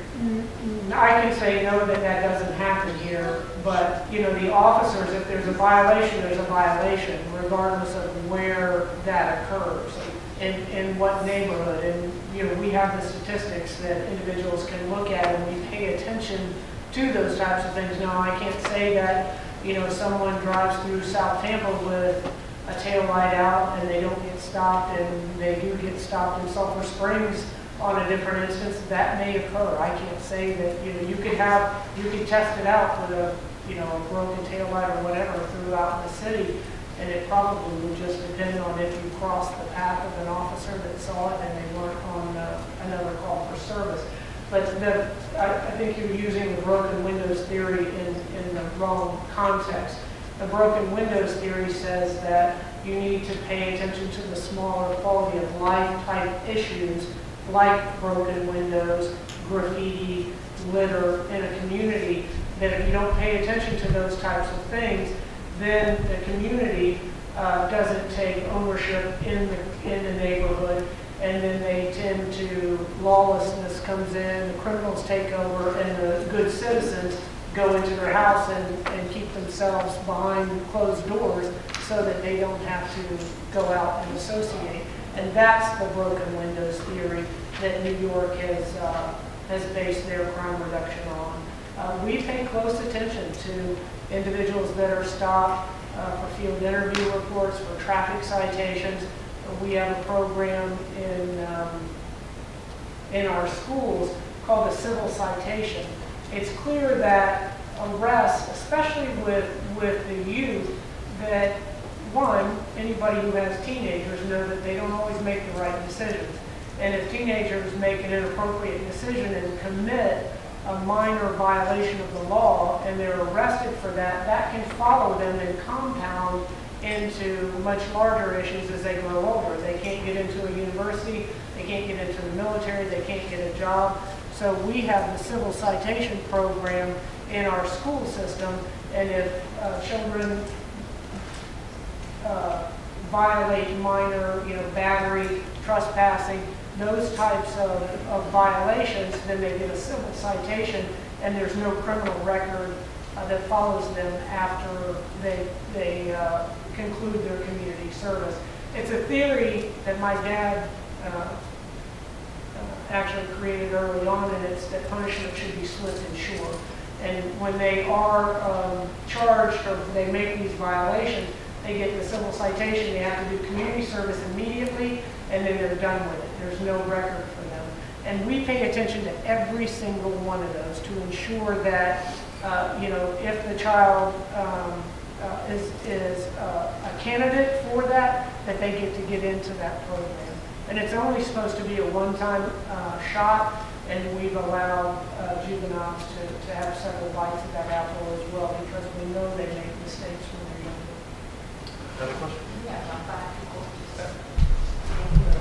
I can say no, that doesn't happen here. But, the officers, if there's a violation, there's a violation, regardless of where that occurs, in what neighborhood. And, we have the statistics that individuals can look at, and we pay attention to those types of things. Now, I can't say that, someone drives through South Tampa with a tail light out and they don't get stopped, and they do get stopped in Sulphur Springs on a different instance. That may occur. I can't say that, you could test it out with a broken tail light or whatever throughout the city, and it probably would just depend on if you crossed the path of an officer that saw it and they weren't on another call for service. But I think you're using the broken windows theory in the wrong context. The broken windows theory says that you need to pay attention to the smaller quality of life type issues like broken windows, graffiti, litter in a community, that if you don't pay attention to those types of things, then the community doesn't take ownership in the neighborhood, and then they tend to, lawlessness comes in, the criminals take over, and the good citizens go into their house and keep themselves behind closed doors so that they don't have to go out and associate. And that's the broken windows theory that New York has based their crime reduction on. We pay close attention to individuals that are stopped for field interview reports, for traffic citations. We have a program in our schools called a civil citation. It's clear that arrests, especially with the youth, that one, anybody who has teenagers know that they don't always make the right decisions. And if teenagers make an inappropriate decision and commit a minor violation of the law and they're arrested for that, that can follow them and compound into much larger issues as they grow older. They can't get into a university, they can't get into the military, they can't get a job. So we have the civil citation program in our school system, and if children violate minor, battery, trespassing, those types of violations, then they get a civil citation, and there's no criminal record that follows them after they conclude their community service. It's a theory that my dad actually created early on, and it's that punishment should be swift and sure. And when they are charged or they make these violations, they get the civil citation, they have to do community service immediately, and then they're done with it. There's no record for them. And we pay attention to every single one of those to ensure that, if the child is a candidate for that they get into that program. And it's only supposed to be a one-time shot, and we've allowed juveniles to have several bites of that apple as well, because we know they make mistakes when they're younger. Another question? Yeah, about 5 people.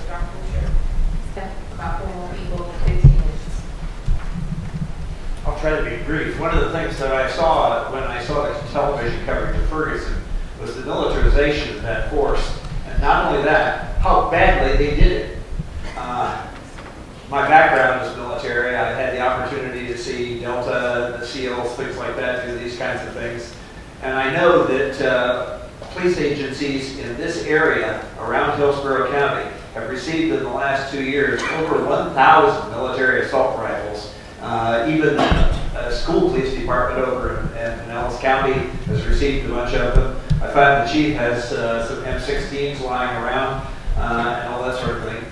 Dr. Chair. About 4 people in 15 minutes. I'll try to be brief. One of the things that I saw when I saw the television coverage of Ferguson was the militarization of that force. And not only that, how badly they did it. My background is military. I had the opportunity to see Delta, the SEALs, things like that, do these kinds of things. And I know that police agencies in this area around Hillsborough County have received in the last 2 years over 1,000 military assault rifles. Even a school police department over in Pinellas County has received a bunch of them. I find the chief has some M16s lying around and all that sort of thing.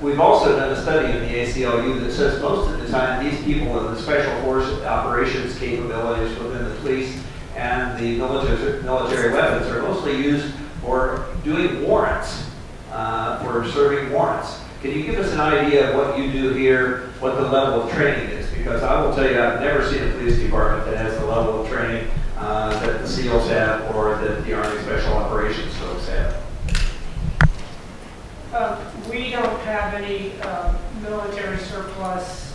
We've also done a study in the ACLU that says most of the time these people in the special force operations capabilities within the police and the military weapons are mostly used for doing warrants, for serving warrants. Can you give us an idea of what you do here, what the level of training is? Because I will tell you, I've never seen a police department that has the level of training that the SEALs have or that the Army Special Operations folks have. We don't have any military surplus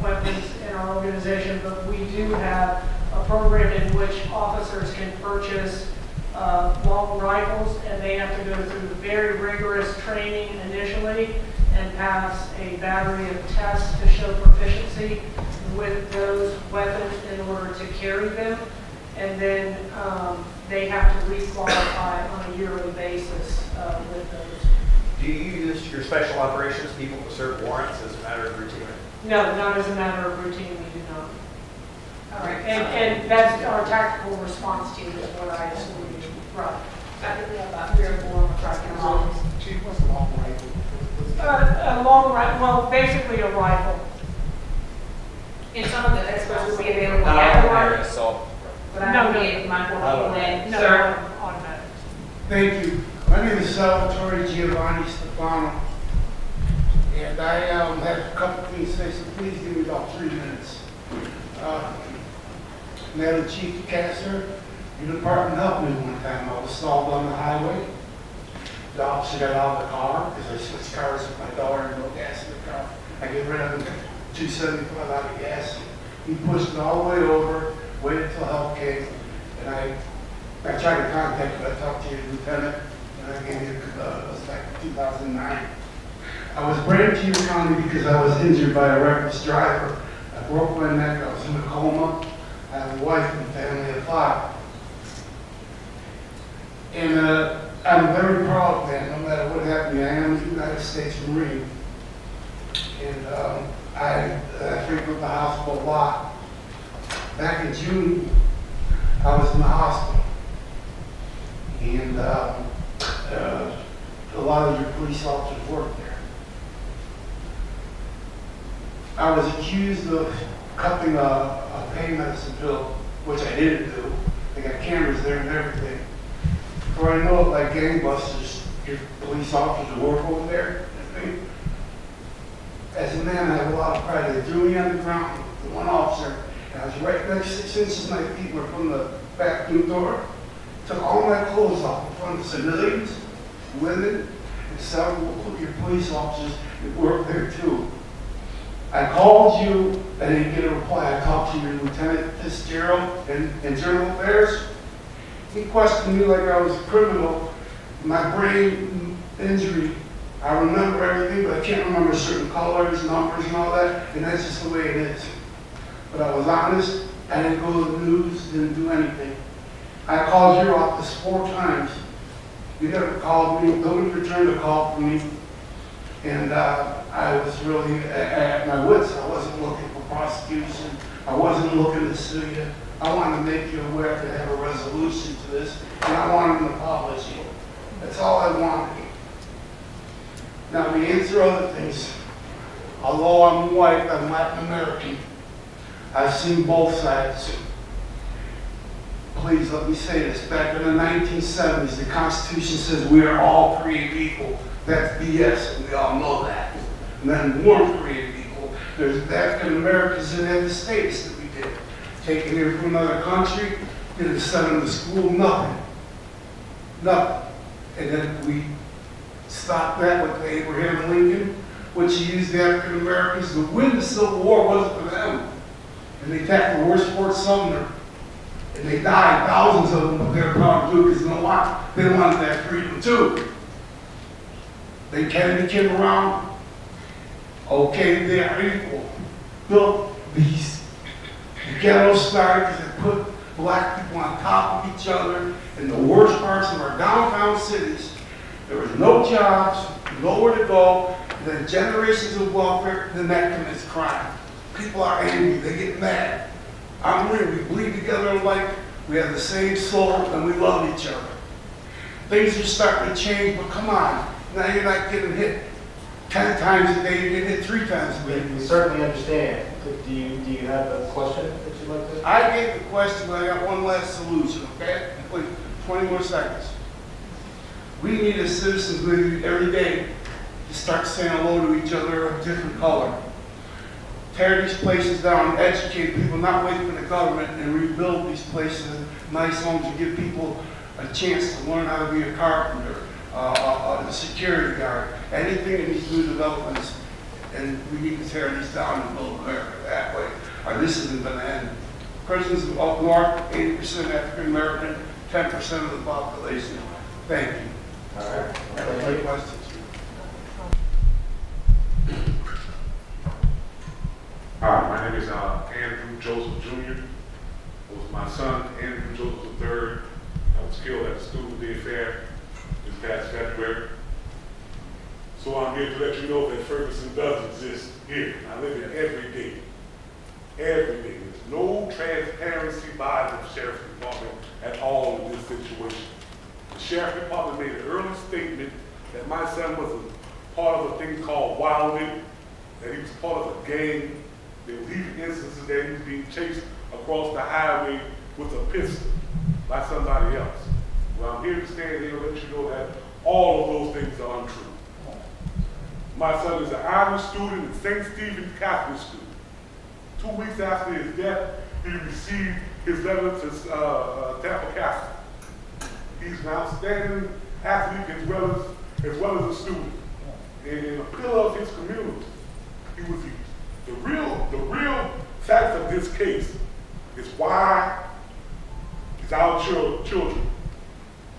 weapons in our organization, but we do have a program in which officers can purchase long rifles, and they have to go through very rigorous training initially and pass a battery of tests to show proficiency with those weapons in order to carry them. And then they have to requalify on a yearly basis with those. Do you use your special operations people to serve warrants as a matter of routine? No, not as a matter of routine, we do not. All right. And that's our tactical response team is what I assume you do. Right. I think we have about 3 or 4 trucking along. Chief, what's the long rifle? A long rifle, well, basically a rifle. And some of the experts will be available afterwards. assault. But I don't get my when, No, sir. automatic. Thank you. My name is Salvatore Giovanni Stefano, and I have a couple things to say, so please give me about 3 minutes. Madam Chief Castor, your department helped me one time. I was stalled on the highway. The officer got out of the car because I switched cars with my daughter and no gas in the car. I get rid of the 275 out of gas. He pushed it all the way over, waited until help came, and I tried to contact you. I talked to your lieutenant, and I gave you, it was like 2009. I was brought to your county because I was injured by a reckless driver. I broke my neck, I was in a coma. I have a wife and family of 5. And I'm very proud, man, no matter what happened, I am a United States Marine. And I frequent the hospital a lot. Back in June, I was in the hospital. And a lot of your police officers work there. I was accused of cupping a pain medicine pill, which I didn't do. They got cameras there and everything. Before I know it, like gangbusters, your police officers who work over there, as a man, I have a lot of pride. They threw me on the ground, the one officer, and I was right next 6 inches. My feet were from the bathroom door. Took all my clothes off in front of civilians, women, and several your police officers that work there too. I called you, I didn't get a reply. I talked to your Lieutenant Fitzgerald in Internal Affairs. He questioned me like I was a criminal. My brain injury, I remember everything, but I can't remember certain colors, numbers, and all that, and that's just the way it is. But I was honest, I didn't go to the news, didn't do anything. I called your office 4 times. You never called me, nobody returned a call from me. And I was really at my wits. I wasn't looking for prosecution. I wasn't looking to sue you. I wanted to make you aware to have a resolution to this, and I wanted an apology. That's all I wanted. Now, to answer other things, although I'm white, I'm Latin American. I've seen both sides. Please let me say this. Back in the 1970s, the Constitution says we are all created equal. That's BS, and we all know that. And then we weren't created equal. There's African Americans that have the status that we did. Taken here from another country, didn't send them to school, nothing. Nothing. And then we stopped that with Abraham Lincoln, which he used the African Americans to win the Civil War. Wasn't for them. And they attacked the worst Fort Sumner. And they died, thousands of them, but they were proud to do it because you know what? They wanted that freedom too. They came around, okay, they are equal. Built these ghettos started because they put black people on top of each other in the worst parts of our downtown cities. There was no jobs, nowhere to go, then generations of welfare, then that commits crime. People are angry, they get mad. I'm real, we bleed together like we have the same soul and we love each other. Things are starting to change, but come on, now you're not getting hit 10 times a day, you're getting hit 3 times a day. We certainly understand. Do you have a question that you'd like to? I gave the question, but I got one last solution, okay? Wait, 20 more seconds. We need as citizens with every day to start saying hello to each other of different color. Tear these places down, educate people, not wait for the government, and rebuild these places, nice homes, and give people a chance to learn how to be a carpenter, a security guard, anything in these new developments. And we need to tear these down and build America that way, or this isn't going to end. Prisons up north, 80% African American, 10% of the population. Thank you. All right. Any questions? Hi, my name is Andrew Joseph Jr. It was my son, Andrew Joseph III. I was killed at the Student Day Fair this past February. So I'm here to let you know that Ferguson does exist here. I live here every day. Every day. There's no transparency by the Sheriff's Department at all in this situation. The Sheriff's Department made an early statement that my son was a part of a thing called wilding, that he was part of a gang. There was even instances that he was being chased across the highway with a pistol by somebody else. Well, I'm here to stand here and let you know that all of those things are untrue. My son is an Irish student at St. Stephen's Catholic School. 2 weeks after his death, he received his letter to Tampa Catholic. He's an outstanding athlete as well as a student. And a pillar of his community. He was the real fact of this case is why is our children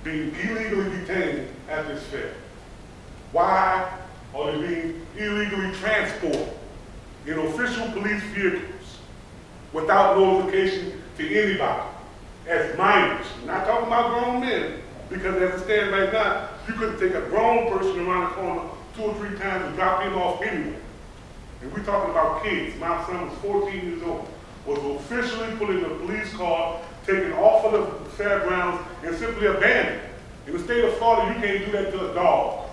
being illegally detained at this fair. Why are they being illegally transported in official police vehicles without notification to anybody as minors? We're not talking about grown men, because as it stands right now, you couldn't take a grown person around the corner 2 or 3 times and drop him off anywhere. And we're talking about kids. My son was 14 years old, was officially put in a police car, taken off of the fairgrounds, and simply abandoned. In the state of Florida, you can't do that to a dog.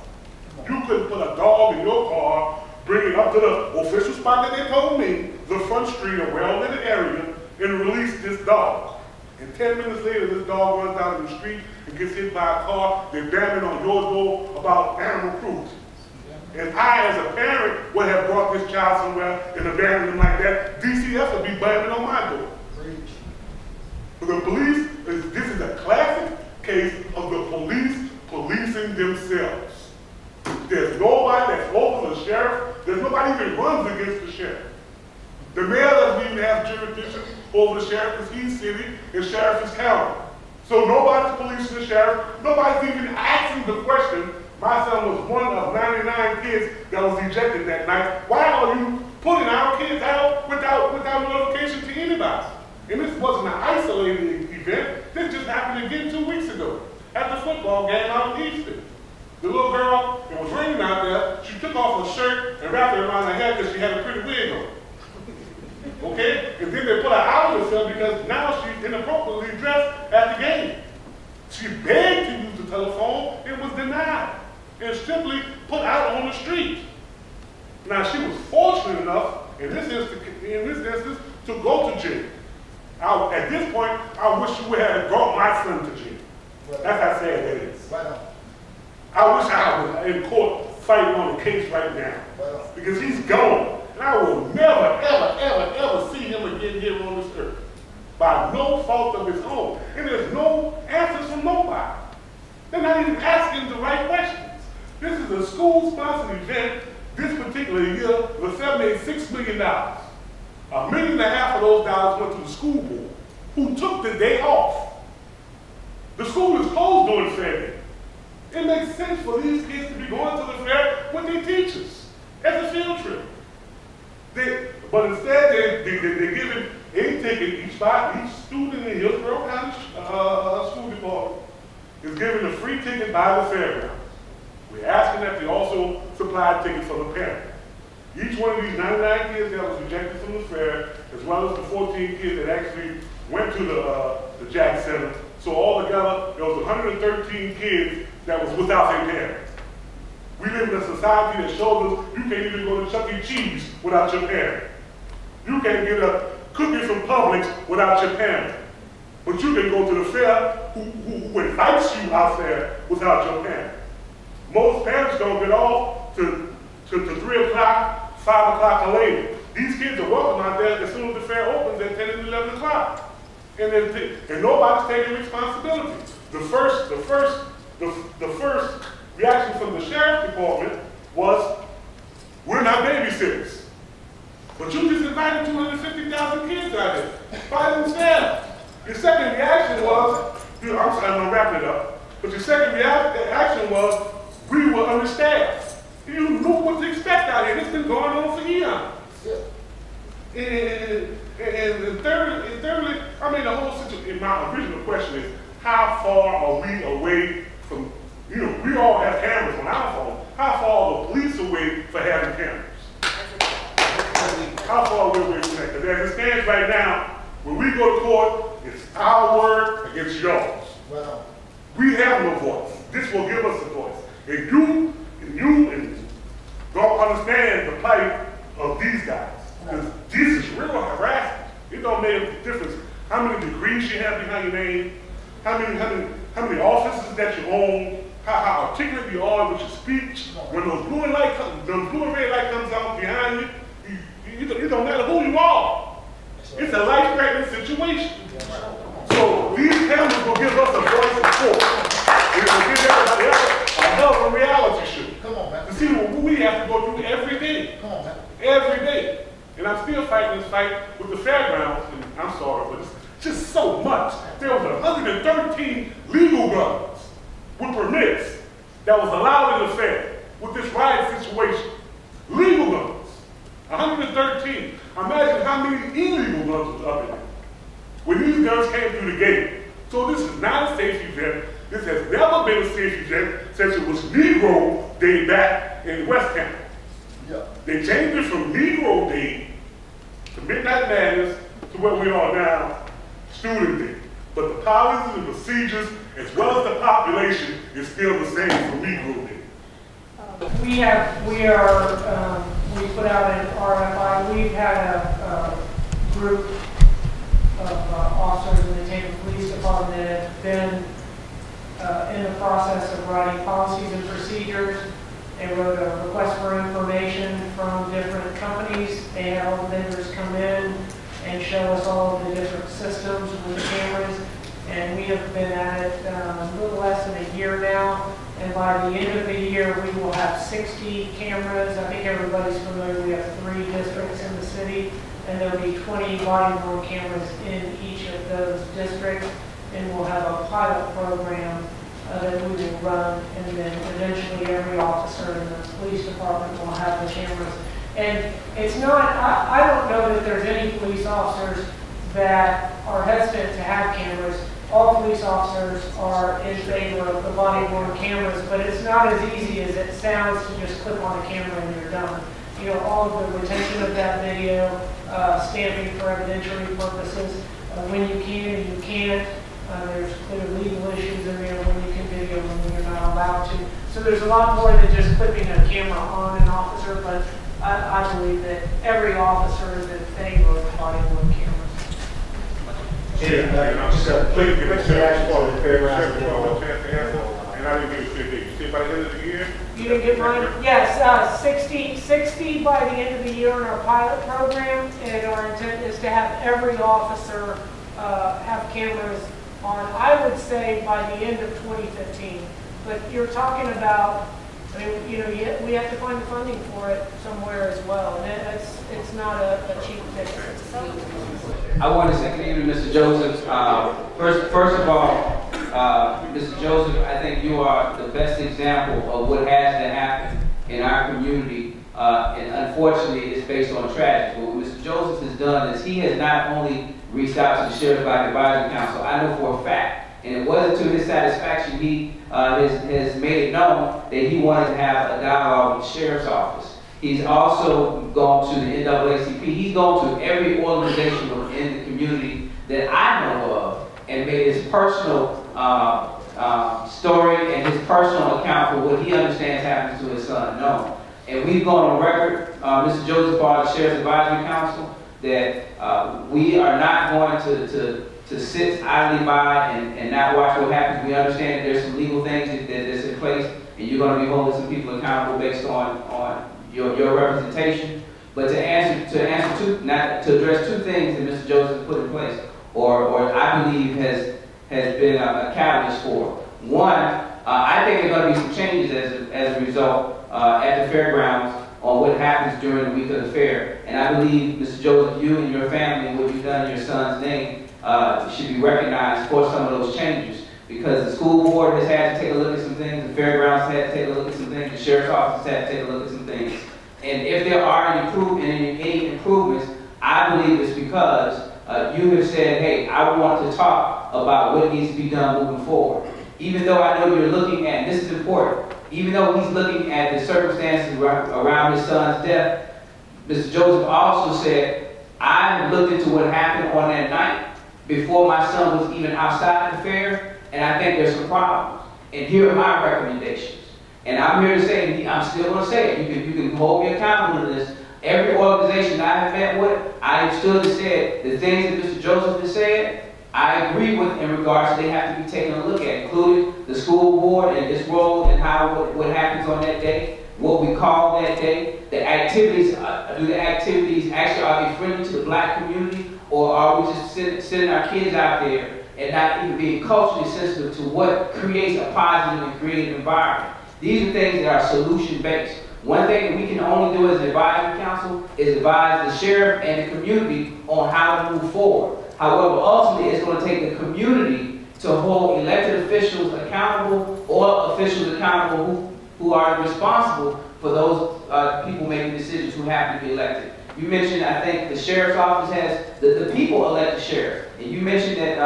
You couldn't put a dog in your car, bring it up to the official spot that they told me, the front street, a well-lit area, and release this dog. And 10 minutes later, this dog runs down the street and gets hit by a car. They're banging on your door about animal cruelty. If I, as a parent, would have brought this child somewhere and abandoned him like that, DCF would be banging on my door. But the police, this is a classic case of the police policing themselves. There's nobody that's over the sheriff. There's nobody even runs against the sheriff. The mayor doesn't even have jurisdiction over the sheriff because he's city and sheriff is county. So nobody's policing the sheriff. Nobody's even asking the question. My son was one of 99 kids that was ejected that night. Why are you putting our kids out without notification to anybody? And this wasn't an isolated event. This just happened again 2 weeks ago at the football game out in Easton. The little girl, it was raining out there, she took off her shirt and wrapped it around her head because she had a pretty wig on. Okay? And then they put her out of herself because now she's inappropriately dressed at the game. She begged to use the telephone, it was denied, and simply put out on the street. Now she was fortunate enough, in this instance, to go to jail. At this point, I wish you would have brought my son to jail. That's how sad that is. I wish I was in court fighting on the case right now. Because he's gone. And I will never, ever, ever, ever see him again here on this earth. By no fault of his own. And there's no answers from nobody. They're not even asking the right questions. This is a school-sponsored event. This particular year was $76 million. $1.5 million of those dollars went to the school board, who took the day off. The school is closed during the fair day. It makes sense for these kids to be going to the fair with their teachers as a field trip. But instead, they're giving a ticket, each student in Hillsborough County School Department is given a free ticket by the fairgrounds. We're asking that they also supply a ticket for the parent. Each one of these 99 kids that was ejected from the fair, as well as the 14 kids that actually went to the Jack Center. So altogether, there was 113 kids that was without their parents. We live in a society that shows us you can't even go to Chuck E. Cheese without your parent. You can't get a cookie from Publix without your parent. But you can go to the fair who invites you out there without your parent. Most parents don't get off to 3 o'clock, 5 o'clock or later. These kids are welcome out there as soon as the fair opens at 10 and 11 o'clock. And nobody's taking responsibility. The first reaction from the sheriff's department was, we're not babysitters. But you just invited 250,000 kids out here by themselves. Your second reaction was, I'm going to wrap it up, but your second reaction was, we were understaffed. You knew what to expect out here. It's been going on for years. And thirdly, I mean, the whole situation, my original question is, how far are we away from, we all have cameras on our phone. How far are the police away for having cameras? How far are we away from that? Because as it stands right now, when we go to court, it's our word against yours. Wow. We have no voice. This will give us a voice. If you don't understand the plight of these guys, because this is real harassment. It don't make a difference how many degrees you have behind your name, how many offices that you own, how articulate you are with your speech. When those blue and red light comes out behind you, it don't matter who you are. It's a life-threatening situation. So these cameras will give us a voice of force. It will give everybody else a hell of a reality show. Come on, man. To see what we have to go through every day. Come on, man. Every day. And I'm still fighting this fight with the fairgrounds, and I'm sorry, but it's just so much. There was 113 legal guns with permits that was allowed in the fair with this riot situation. Legal guns. 113. Imagine how many illegal guns was up in there when these guns came through the gate. So this is not a safe event. This has never been a safe event since it was Negro Day back in West Camp. Yeah. They changed it from Negro Day to Midnight Madness to where we are now, Student Day. But the policies and procedures, as well as the population, is still the same for Negro Day. We put out an RFI. We've had a group of officers in the Tampa Police Department that have been in the process of writing policies and procedures They wrote a request for information from different companies. They had all the vendors come in and show us all of the different systems with the cameras. And we have been at it a little less than a year now. And by the end of the year, we will have 60 cameras. I think everybody's familiar. We have 3 districts in the city, and there will be 20 body-worn cameras in each of those districts. And we'll have a pilot program that we will run, and then eventually every officer in the police department will have the cameras. And it's not, I don't know that there's any police officers that are hesitant to have cameras. All police officers are in favor of the body-worn cameras, but it's not as easy as it sounds to just click on a camera and you're done. You know, all of the retention of that video, stamping for evidentiary purposes, when you can and you can't. There's clear legal issues in there when you can video and when you're not allowed to. So there's a lot more than just clipping a camera on an officer, but I believe that every officer is in favor of body-worn cameras. Just a quick reaction to the fairgrounds. And I didn't get a date. You said by the end of the year? You didn't get mine? Yes, 60 by the end of the year in our pilot program, and our intent is to have every officer have cameras on, I would say, by the end of 2015. But you're talking about, I mean, you know, we have to find the funding for it somewhere as well, and it's not a cheap fix. I want to say thank you to Mr. Joseph. First of all, Mr. Joseph, I think you are the best example of what has to happen in our community, and unfortunately, it's based on tragedy. What Mr. Joseph has done is he has not only reached out to the Sheriff's Black Advisory Council, I know for a fact, and it wasn't to his satisfaction, he has made it known that he wanted to have a dialogue with the Sheriff's Office. He's also gone to the NAACP. He's gone to every organization within the community that I know of and made his personal story and his personal account for what he understands happens to his son known. And we've gone on record, Mr. Joseph, for the Sheriff's Advisory Council, that we are not going to sit idly by and not watch what happens. We understand that there's some legal things that's in place, and you're going to be holding some people accountable based on your representation. But to address two things that Mr. Joseph put in place, or I believe has been a catalyst for. One, I think there are going to be some changes as a result at the fairgrounds on what happens during the week of the fair. And I believe, Mr. Joseph, you and your family and what you've done in your son's name should be recognized for some of those changes. Because the school board has had to take a look at some things, the fairgrounds had to take a look at some things, the sheriff's office had to take a look at some things. And if there are any improvements, I believe it's because you have said, hey, I want to talk about what needs to be done moving forward. Even though I know you're looking at, and this is important, even though he's looking at the circumstances around his son's death, Mr. Joseph also said, I looked into what happened on that night before my son was even outside the fair, and I think there's some problems. And here are my recommendations. And I'm here to say, I'm still going to say it. You can hold me accountable to this. Every organization I have met with, I have stood and said the things that Mr. Joseph has said, I agree with in regards to they have to be taken a look at, including the school board and its role and how what happens on that day, what we call that day, the activities. Do the activities actually are they friendly to the black community, or are we just sending our kids out there and not even being culturally sensitive to what creates a positive and creative environment? These are things that are solution-based. One thing that we can only do as an advisory council is advise the sheriff and the community on how to move forward. However, ultimately, it's going to take the community to hold elected officials accountable or officials accountable who are responsible for those people making decisions who happen to be elected. You mentioned, I think, the sheriff's office has, the people elect the sheriff. And you mentioned that,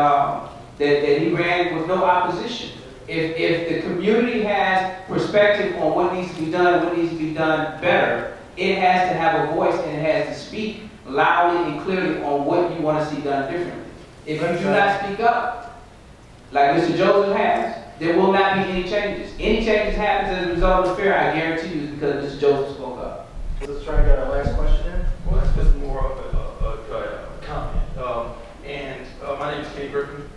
that he ran with no opposition. If the community has perspective on what needs to be done, what needs to be done better, it has to have a voice and it has to speak loudly and clearly on what you want to see done differently. If you do not speak up, like Mr. Joseph has, there will not be any changes. Any changes happen as a result of the fair, I guarantee you, is because Mr. Joseph spoke up. Let's try to get our last question in. Well, that's just more of a comment. My name is Kenny Griffin,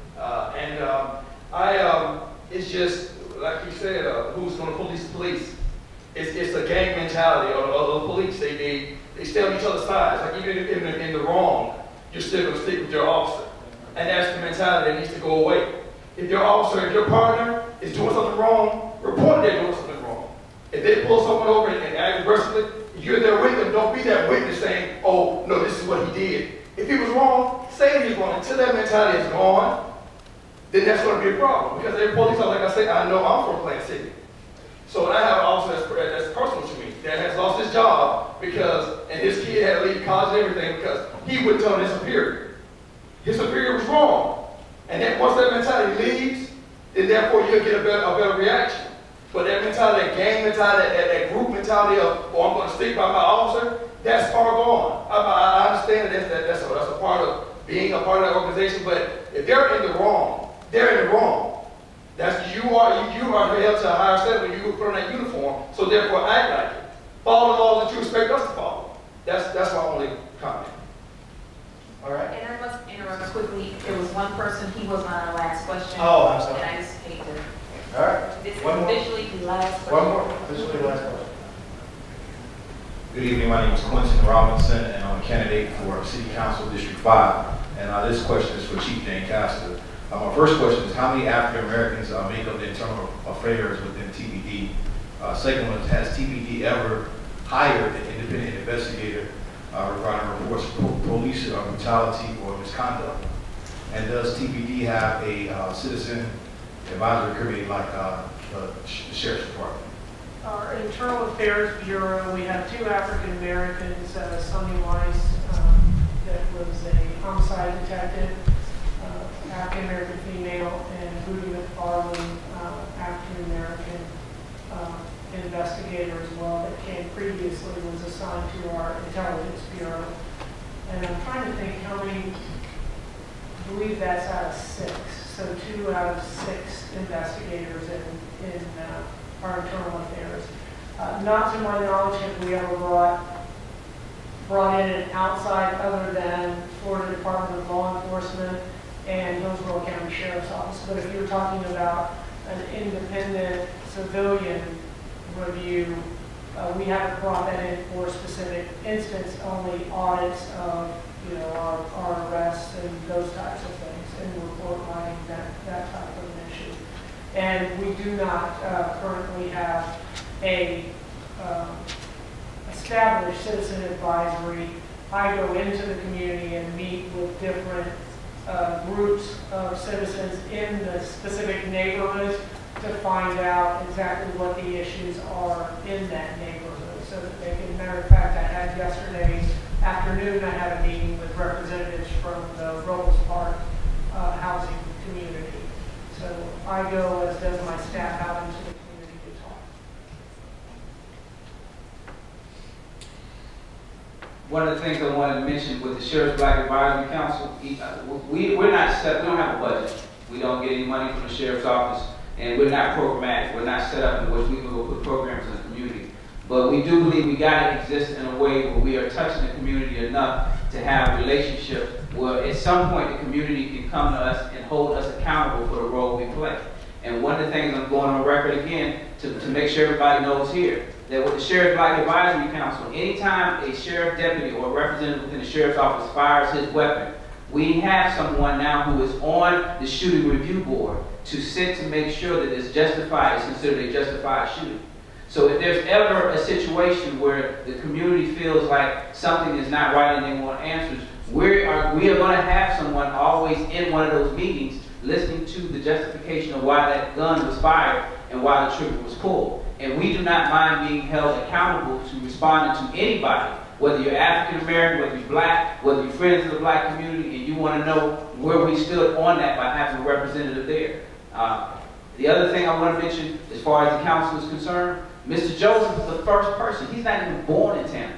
it's just, like you said, who's going to police the police? It's a gang mentality of the police. They stay on each other's sides. Like even in the wrong, you're still going to stick with your officer. And that's the mentality that needs to go away. If your officer, if your partner is doing something wrong, report they're doing something wrong. If they pull someone over and act aggressively, you're there with them. Don't be that witness saying, oh, no, this is what he did. If he was wrong, say he was wrong. Until that mentality is gone, then that's going to be a problem. Because every police officer, like I said, I know I'm from Plant City. So when I have an officer that's personal to me, that has lost his job because, and his kid had to leave college and everything because he wouldn't tell his superior. His superior was wrong. And then once that mentality leaves, then therefore you'll get a better reaction. But that mentality, that gang mentality, that group mentality of, oh, I'm going to stick by my officer, that's far gone. I understand that's a part of being a part of that organization, but if they're in the wrong, they're in the wrong. That's you are held to a higher standard when you put on that uniform, so therefore act like it. Follow the laws that you expect us to follow. That's my only comment. All right. And I must interrupt quickly. There was one person, he was on our last question. Oh, I'm sorry. And I just hate to. All right. This is One more. officially the last question. One more. Officially the last question. Good evening, my name is Quentin Robinson, and I'm a candidate for City Council District 5. And this question is for Chief Jane Castor. My first question is, how many African Americans make up the internal affairs within TBD? Second one is, has TBD ever hired an independent investigator regarding reports of police brutality or misconduct? And does TBD have a citizen advisory committee like the Sheriff's Department? Our Internal Affairs Bureau, we have 2 African Americans, Sonny Weiss, that was a homicide detective, African American female, and Rudy McFarland, African American investigator as well, that came previously, was assigned to our Intelligence Bureau. And I'm trying to think how many, I believe that's out of 6. So 2 out of 6 investigators in our internal affairs. Not to my knowledge have we ever brought in an outside other than Florida Department of Law Enforcement and Hillsborough County Sheriff's Office. But if you're talking about an independent civilian review, we haven't brought that in for a specific instance, only audits of our arrests and those types of things, and report writing, that type of an issue. And we do not currently have a established citizen advisory. I go into the community and meet with different groups of citizens in the specific neighborhoods to find out exactly what the issues are in that neighborhood, so that they can, matter of fact, I had yesterday afternoon, I had a meeting with representatives from the Robles Park housing community. So I go, as does my staff, out into the community to talk. One of the things I wanted to mention with the Sheriff's Black Advisory Council, we're not set, we don't have a budget. We don't get any money from the Sheriff's Office, and we're not programmatic. We're not set up in which we can go put programs in the community. But we do believe we got to exist in a way where we are touching the community enough to have a relationship where at some point the community can come to us and hold us accountable for the role we play. And one of the things I'm going on record again to make sure everybody knows here, that with the Sheriff's Black Advisory Council, anytime a sheriff deputy or representative within the Sheriff's Office fires his weapon, we have someone now who is on the shooting review board to sit to make sure that it's justified, it's considered a justified shooting. So if there's ever a situation where the community feels like something is not right and they want answers, we are going to have someone always in one of those meetings listening to the justification of why that gun was fired and why the trigger was pulled. And we do not mind being held accountable to responding to anybody, whether you're African American, whether you're black, whether you're friends of the black community, and you want to know where we stood on that by having a representative there. The other thing I want to mention, as far as the council is concerned, Mr. Joseph is the first person. He's not even born in Tampa.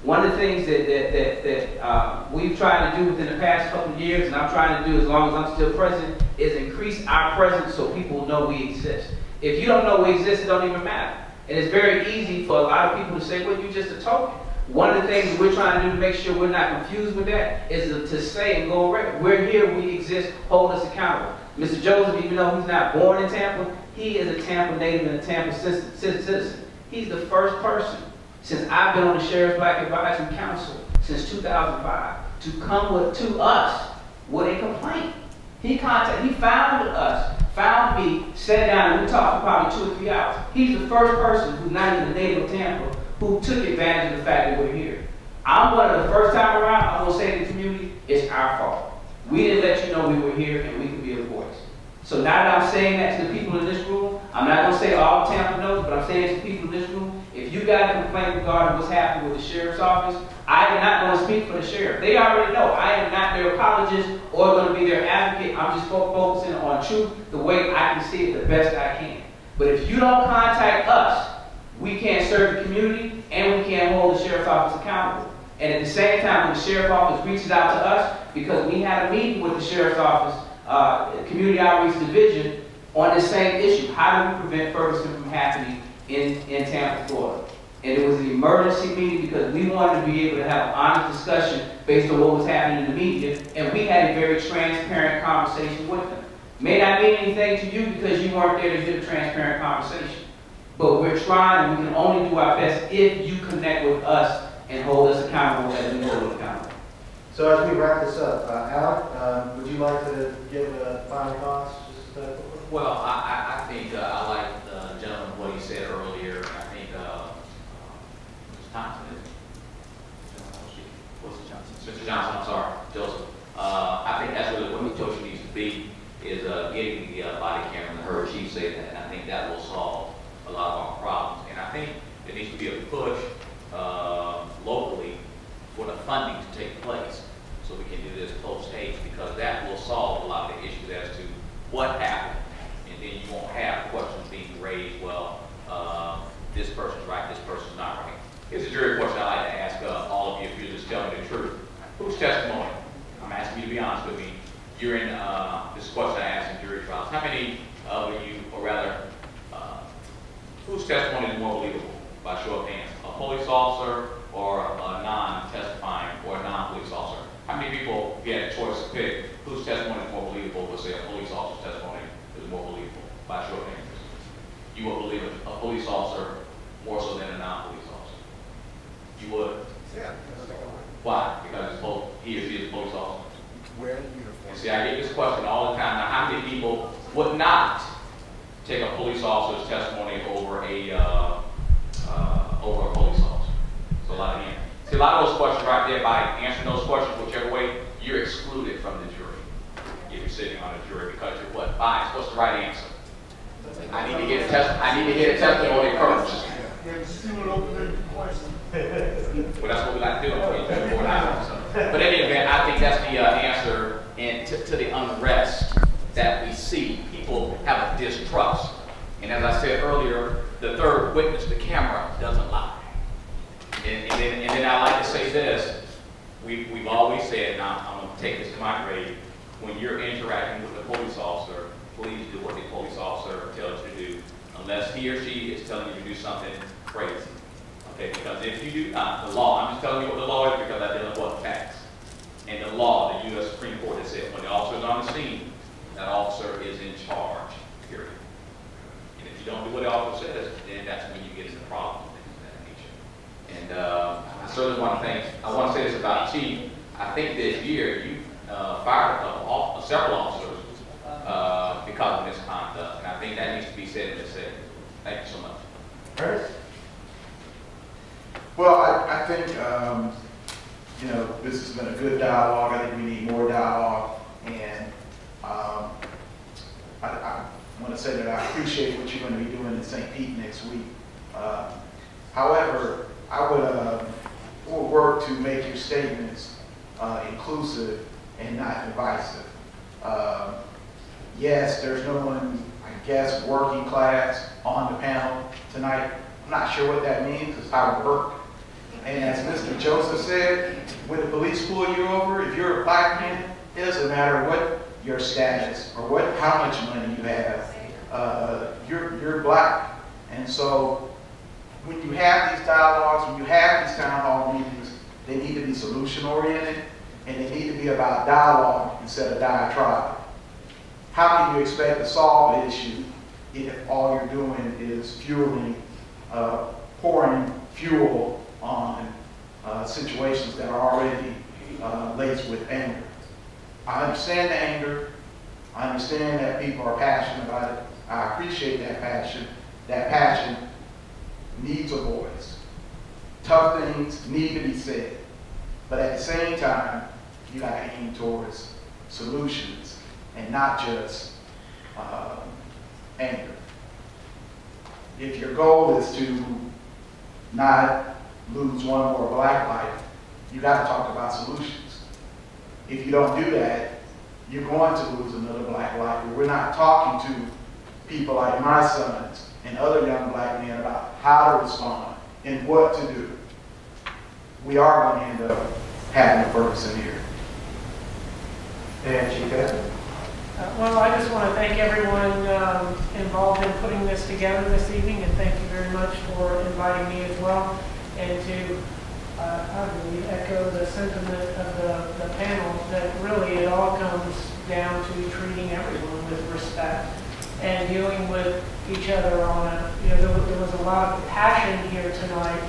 One of the things that we've tried to do within the past couple of years, and I'm trying to do as long as I'm still president, is increase our presence so people know we exist. If you don't know we exist, it don't even matter. And it's very easy for a lot of people to say, well, you're just a token. One of the things that we're trying to do to make sure we're not confused with that is to say and go around, we're here, we exist, hold us accountable. Mr. Joseph, even though he's not born in Tampa, he is a Tampa native and a Tampa citizen. He's the first person since I've been on the Sheriff's Black Advisory Council since 2005 to come to us with a complaint. He found us, found me, sat down, and we talked for probably 2 or 3 hours. He's the first person who's not even a native of Tampa who took advantage of the fact that we're here. I'm one of the first time around, I'm gonna say to the community, it's our fault. We didn't let you know we were here and we could be a voice. So now that I'm saying that to the people in this room, I'm not gonna say all Tampa knows, but I'm saying to the people in this room, if you got a complaint regarding what's happening with the sheriff's office, I am not gonna speak for the sheriff. They already know I am not their apologist or gonna be their advocate. I'm just focusing on truth the way I can see it the best I can. But if you don't contact us, we can't serve the community and we can't hold the sheriff's office accountable. And at the same time, when the sheriff's office reaches out to us, because we had a meeting with the sheriff's office, Community Outreach Division, on this same issue. How do we prevent Ferson from happening in Tampa, Florida? And it was an emergency meeting because we wanted to be able to have an honest discussion based on what was happening in the media, and we had a very transparent conversation with them. May not mean anything to you because you weren't there to do the transparent conversation. But we're trying, and we can only do our best if you connect with us and hold us accountable as we hold us accountable. So as we wrap this up, Alec, would you like to give final thoughts? Well, I think I like the gentleman what he said earlier. I think Mr. Thompson, Mr. Johnson, I'm sorry, Joseph. I think that's really what the coach needs to be, is getting the body camera, and heard Chief say that, and I think that will solve a lot of our problems. And I think there needs to be a push locally for the funding to take place so we can do this post-haste, because that will solve a lot of the issues as to what happened. And then you won't have questions being raised, well, this person's right, this person's not right. Here's a jury question I'd like to ask all of you if you're just telling the truth. Whose testimony? I'm asking you to be honest with me. During this question I asked in jury trials, how many of you, or rather, whose testimony is more believable by show of hands? A police officer or a non-testifying or a non-police officer? How many people, if you had a choice to pick, whose testimony is more believable, would say a police officer's testimony is more believable by show of hands? You would believe a police officer more so than a non-police officer? You would? Yeah. Why? Because it's both, he or she is a police officer. Wearing uniform. And see, I get this question all the time. Now, how many people would not take a police officer's testimony over a police officer? So a lot of hands. See, a lot of those questions right there, by answering those questions whichever way, you're excluded from the jury if you're sitting on a jury, because you're what? Biased. What's the right answer? I need to get a testimony first. Well, that's what we like to do. But in any event, I think that's the answer to the unrest that we see. People have a distrust. And as I said earlier, the third witness, the camera, doesn't lie. And then I like to say this. We've always said, and I'm going to take this to my grave, when you're interacting with a police officer, please do what the police officer tells you to do, unless he or she is telling you to do something crazy. Okay, because if you do not, the law, I'm just telling you what the law is because I deal with what facts. And the law, the U.S. Supreme Court has said, when the officer is on the scene, that officer is in charge, period. And if you don't do what the officer says, then that's when you get into problems and things of that nature. And I certainly want to thank, I want to say this about Chief. I think this year you fired several officers because of misconduct. And I think that needs to be said in this setting. Thank you so much. Chris? Well, I think, you know, this has been a good dialogue. I think we need more dialogue. And I want to say that I appreciate what you're going to be doing in St. Pete next week. However, I would work to make your statements inclusive and not divisive. Yes, there's no one, I guess, working class on the panel tonight. I'm not sure what that means. It's how it works. And as Mr. Joseph said, when the police pull you over, if you're a black man, it doesn't matter what your status or how much money you have. You're black. And so when you have these dialogues, when you have these town hall meetings, they need to be solution oriented and they need to be about dialogue instead of diatribe. How can you expect to solve an issue if all you're doing is fueling pouring fuel on situations that are already laced with anger. I understand the anger. I understand that people are passionate about it. I appreciate that passion. That passion needs a voice. Tough things need to be said. But at the same time, you got to aim towards solutions and not just anger. If your goal is to not lose one more black life, you got to talk about solutions. If you don't do that, you're going to lose another black life. We're not talking to people like my sons and other young black men about how to respond and what to do. We are going to end up having a Ferson here. And Chief Ed? Well, I just want to thank everyone involved in putting this together this evening, and thank you very much for inviting me as well, and to I really echo the sentiment of the panel that really it all comes down to treating everyone with respect and dealing with each other on a, there was a lot of passion here tonight,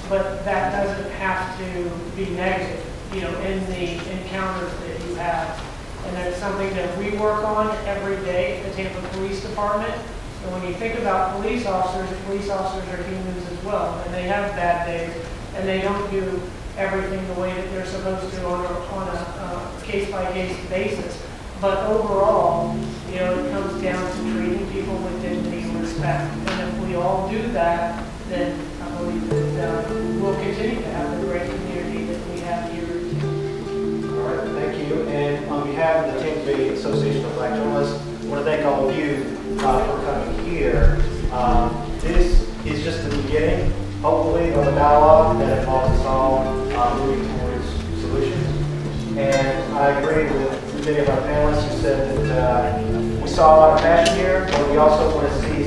but that doesn't have to be negative, in the encounters that you have. And that's something that we work on every day at the Tampa Police Department. And when you think about police officers are humans as well, and they have bad days, and they don't do everything the way that they're supposed to on a case-by-case basis. But overall, it comes down to treating people with dignity and respect. And if we all do that, then I believe that we'll continue to have the great community that we have here. All right, thank you. And on behalf of the Tampa Bay Association of Black Journalists, I want to thank all of you for coming here. This is just the beginning, hopefully, of a dialogue that involves us all moving towards solutions. And I agree with many of our panelists who said that we saw a lot of passion here, but we also want to see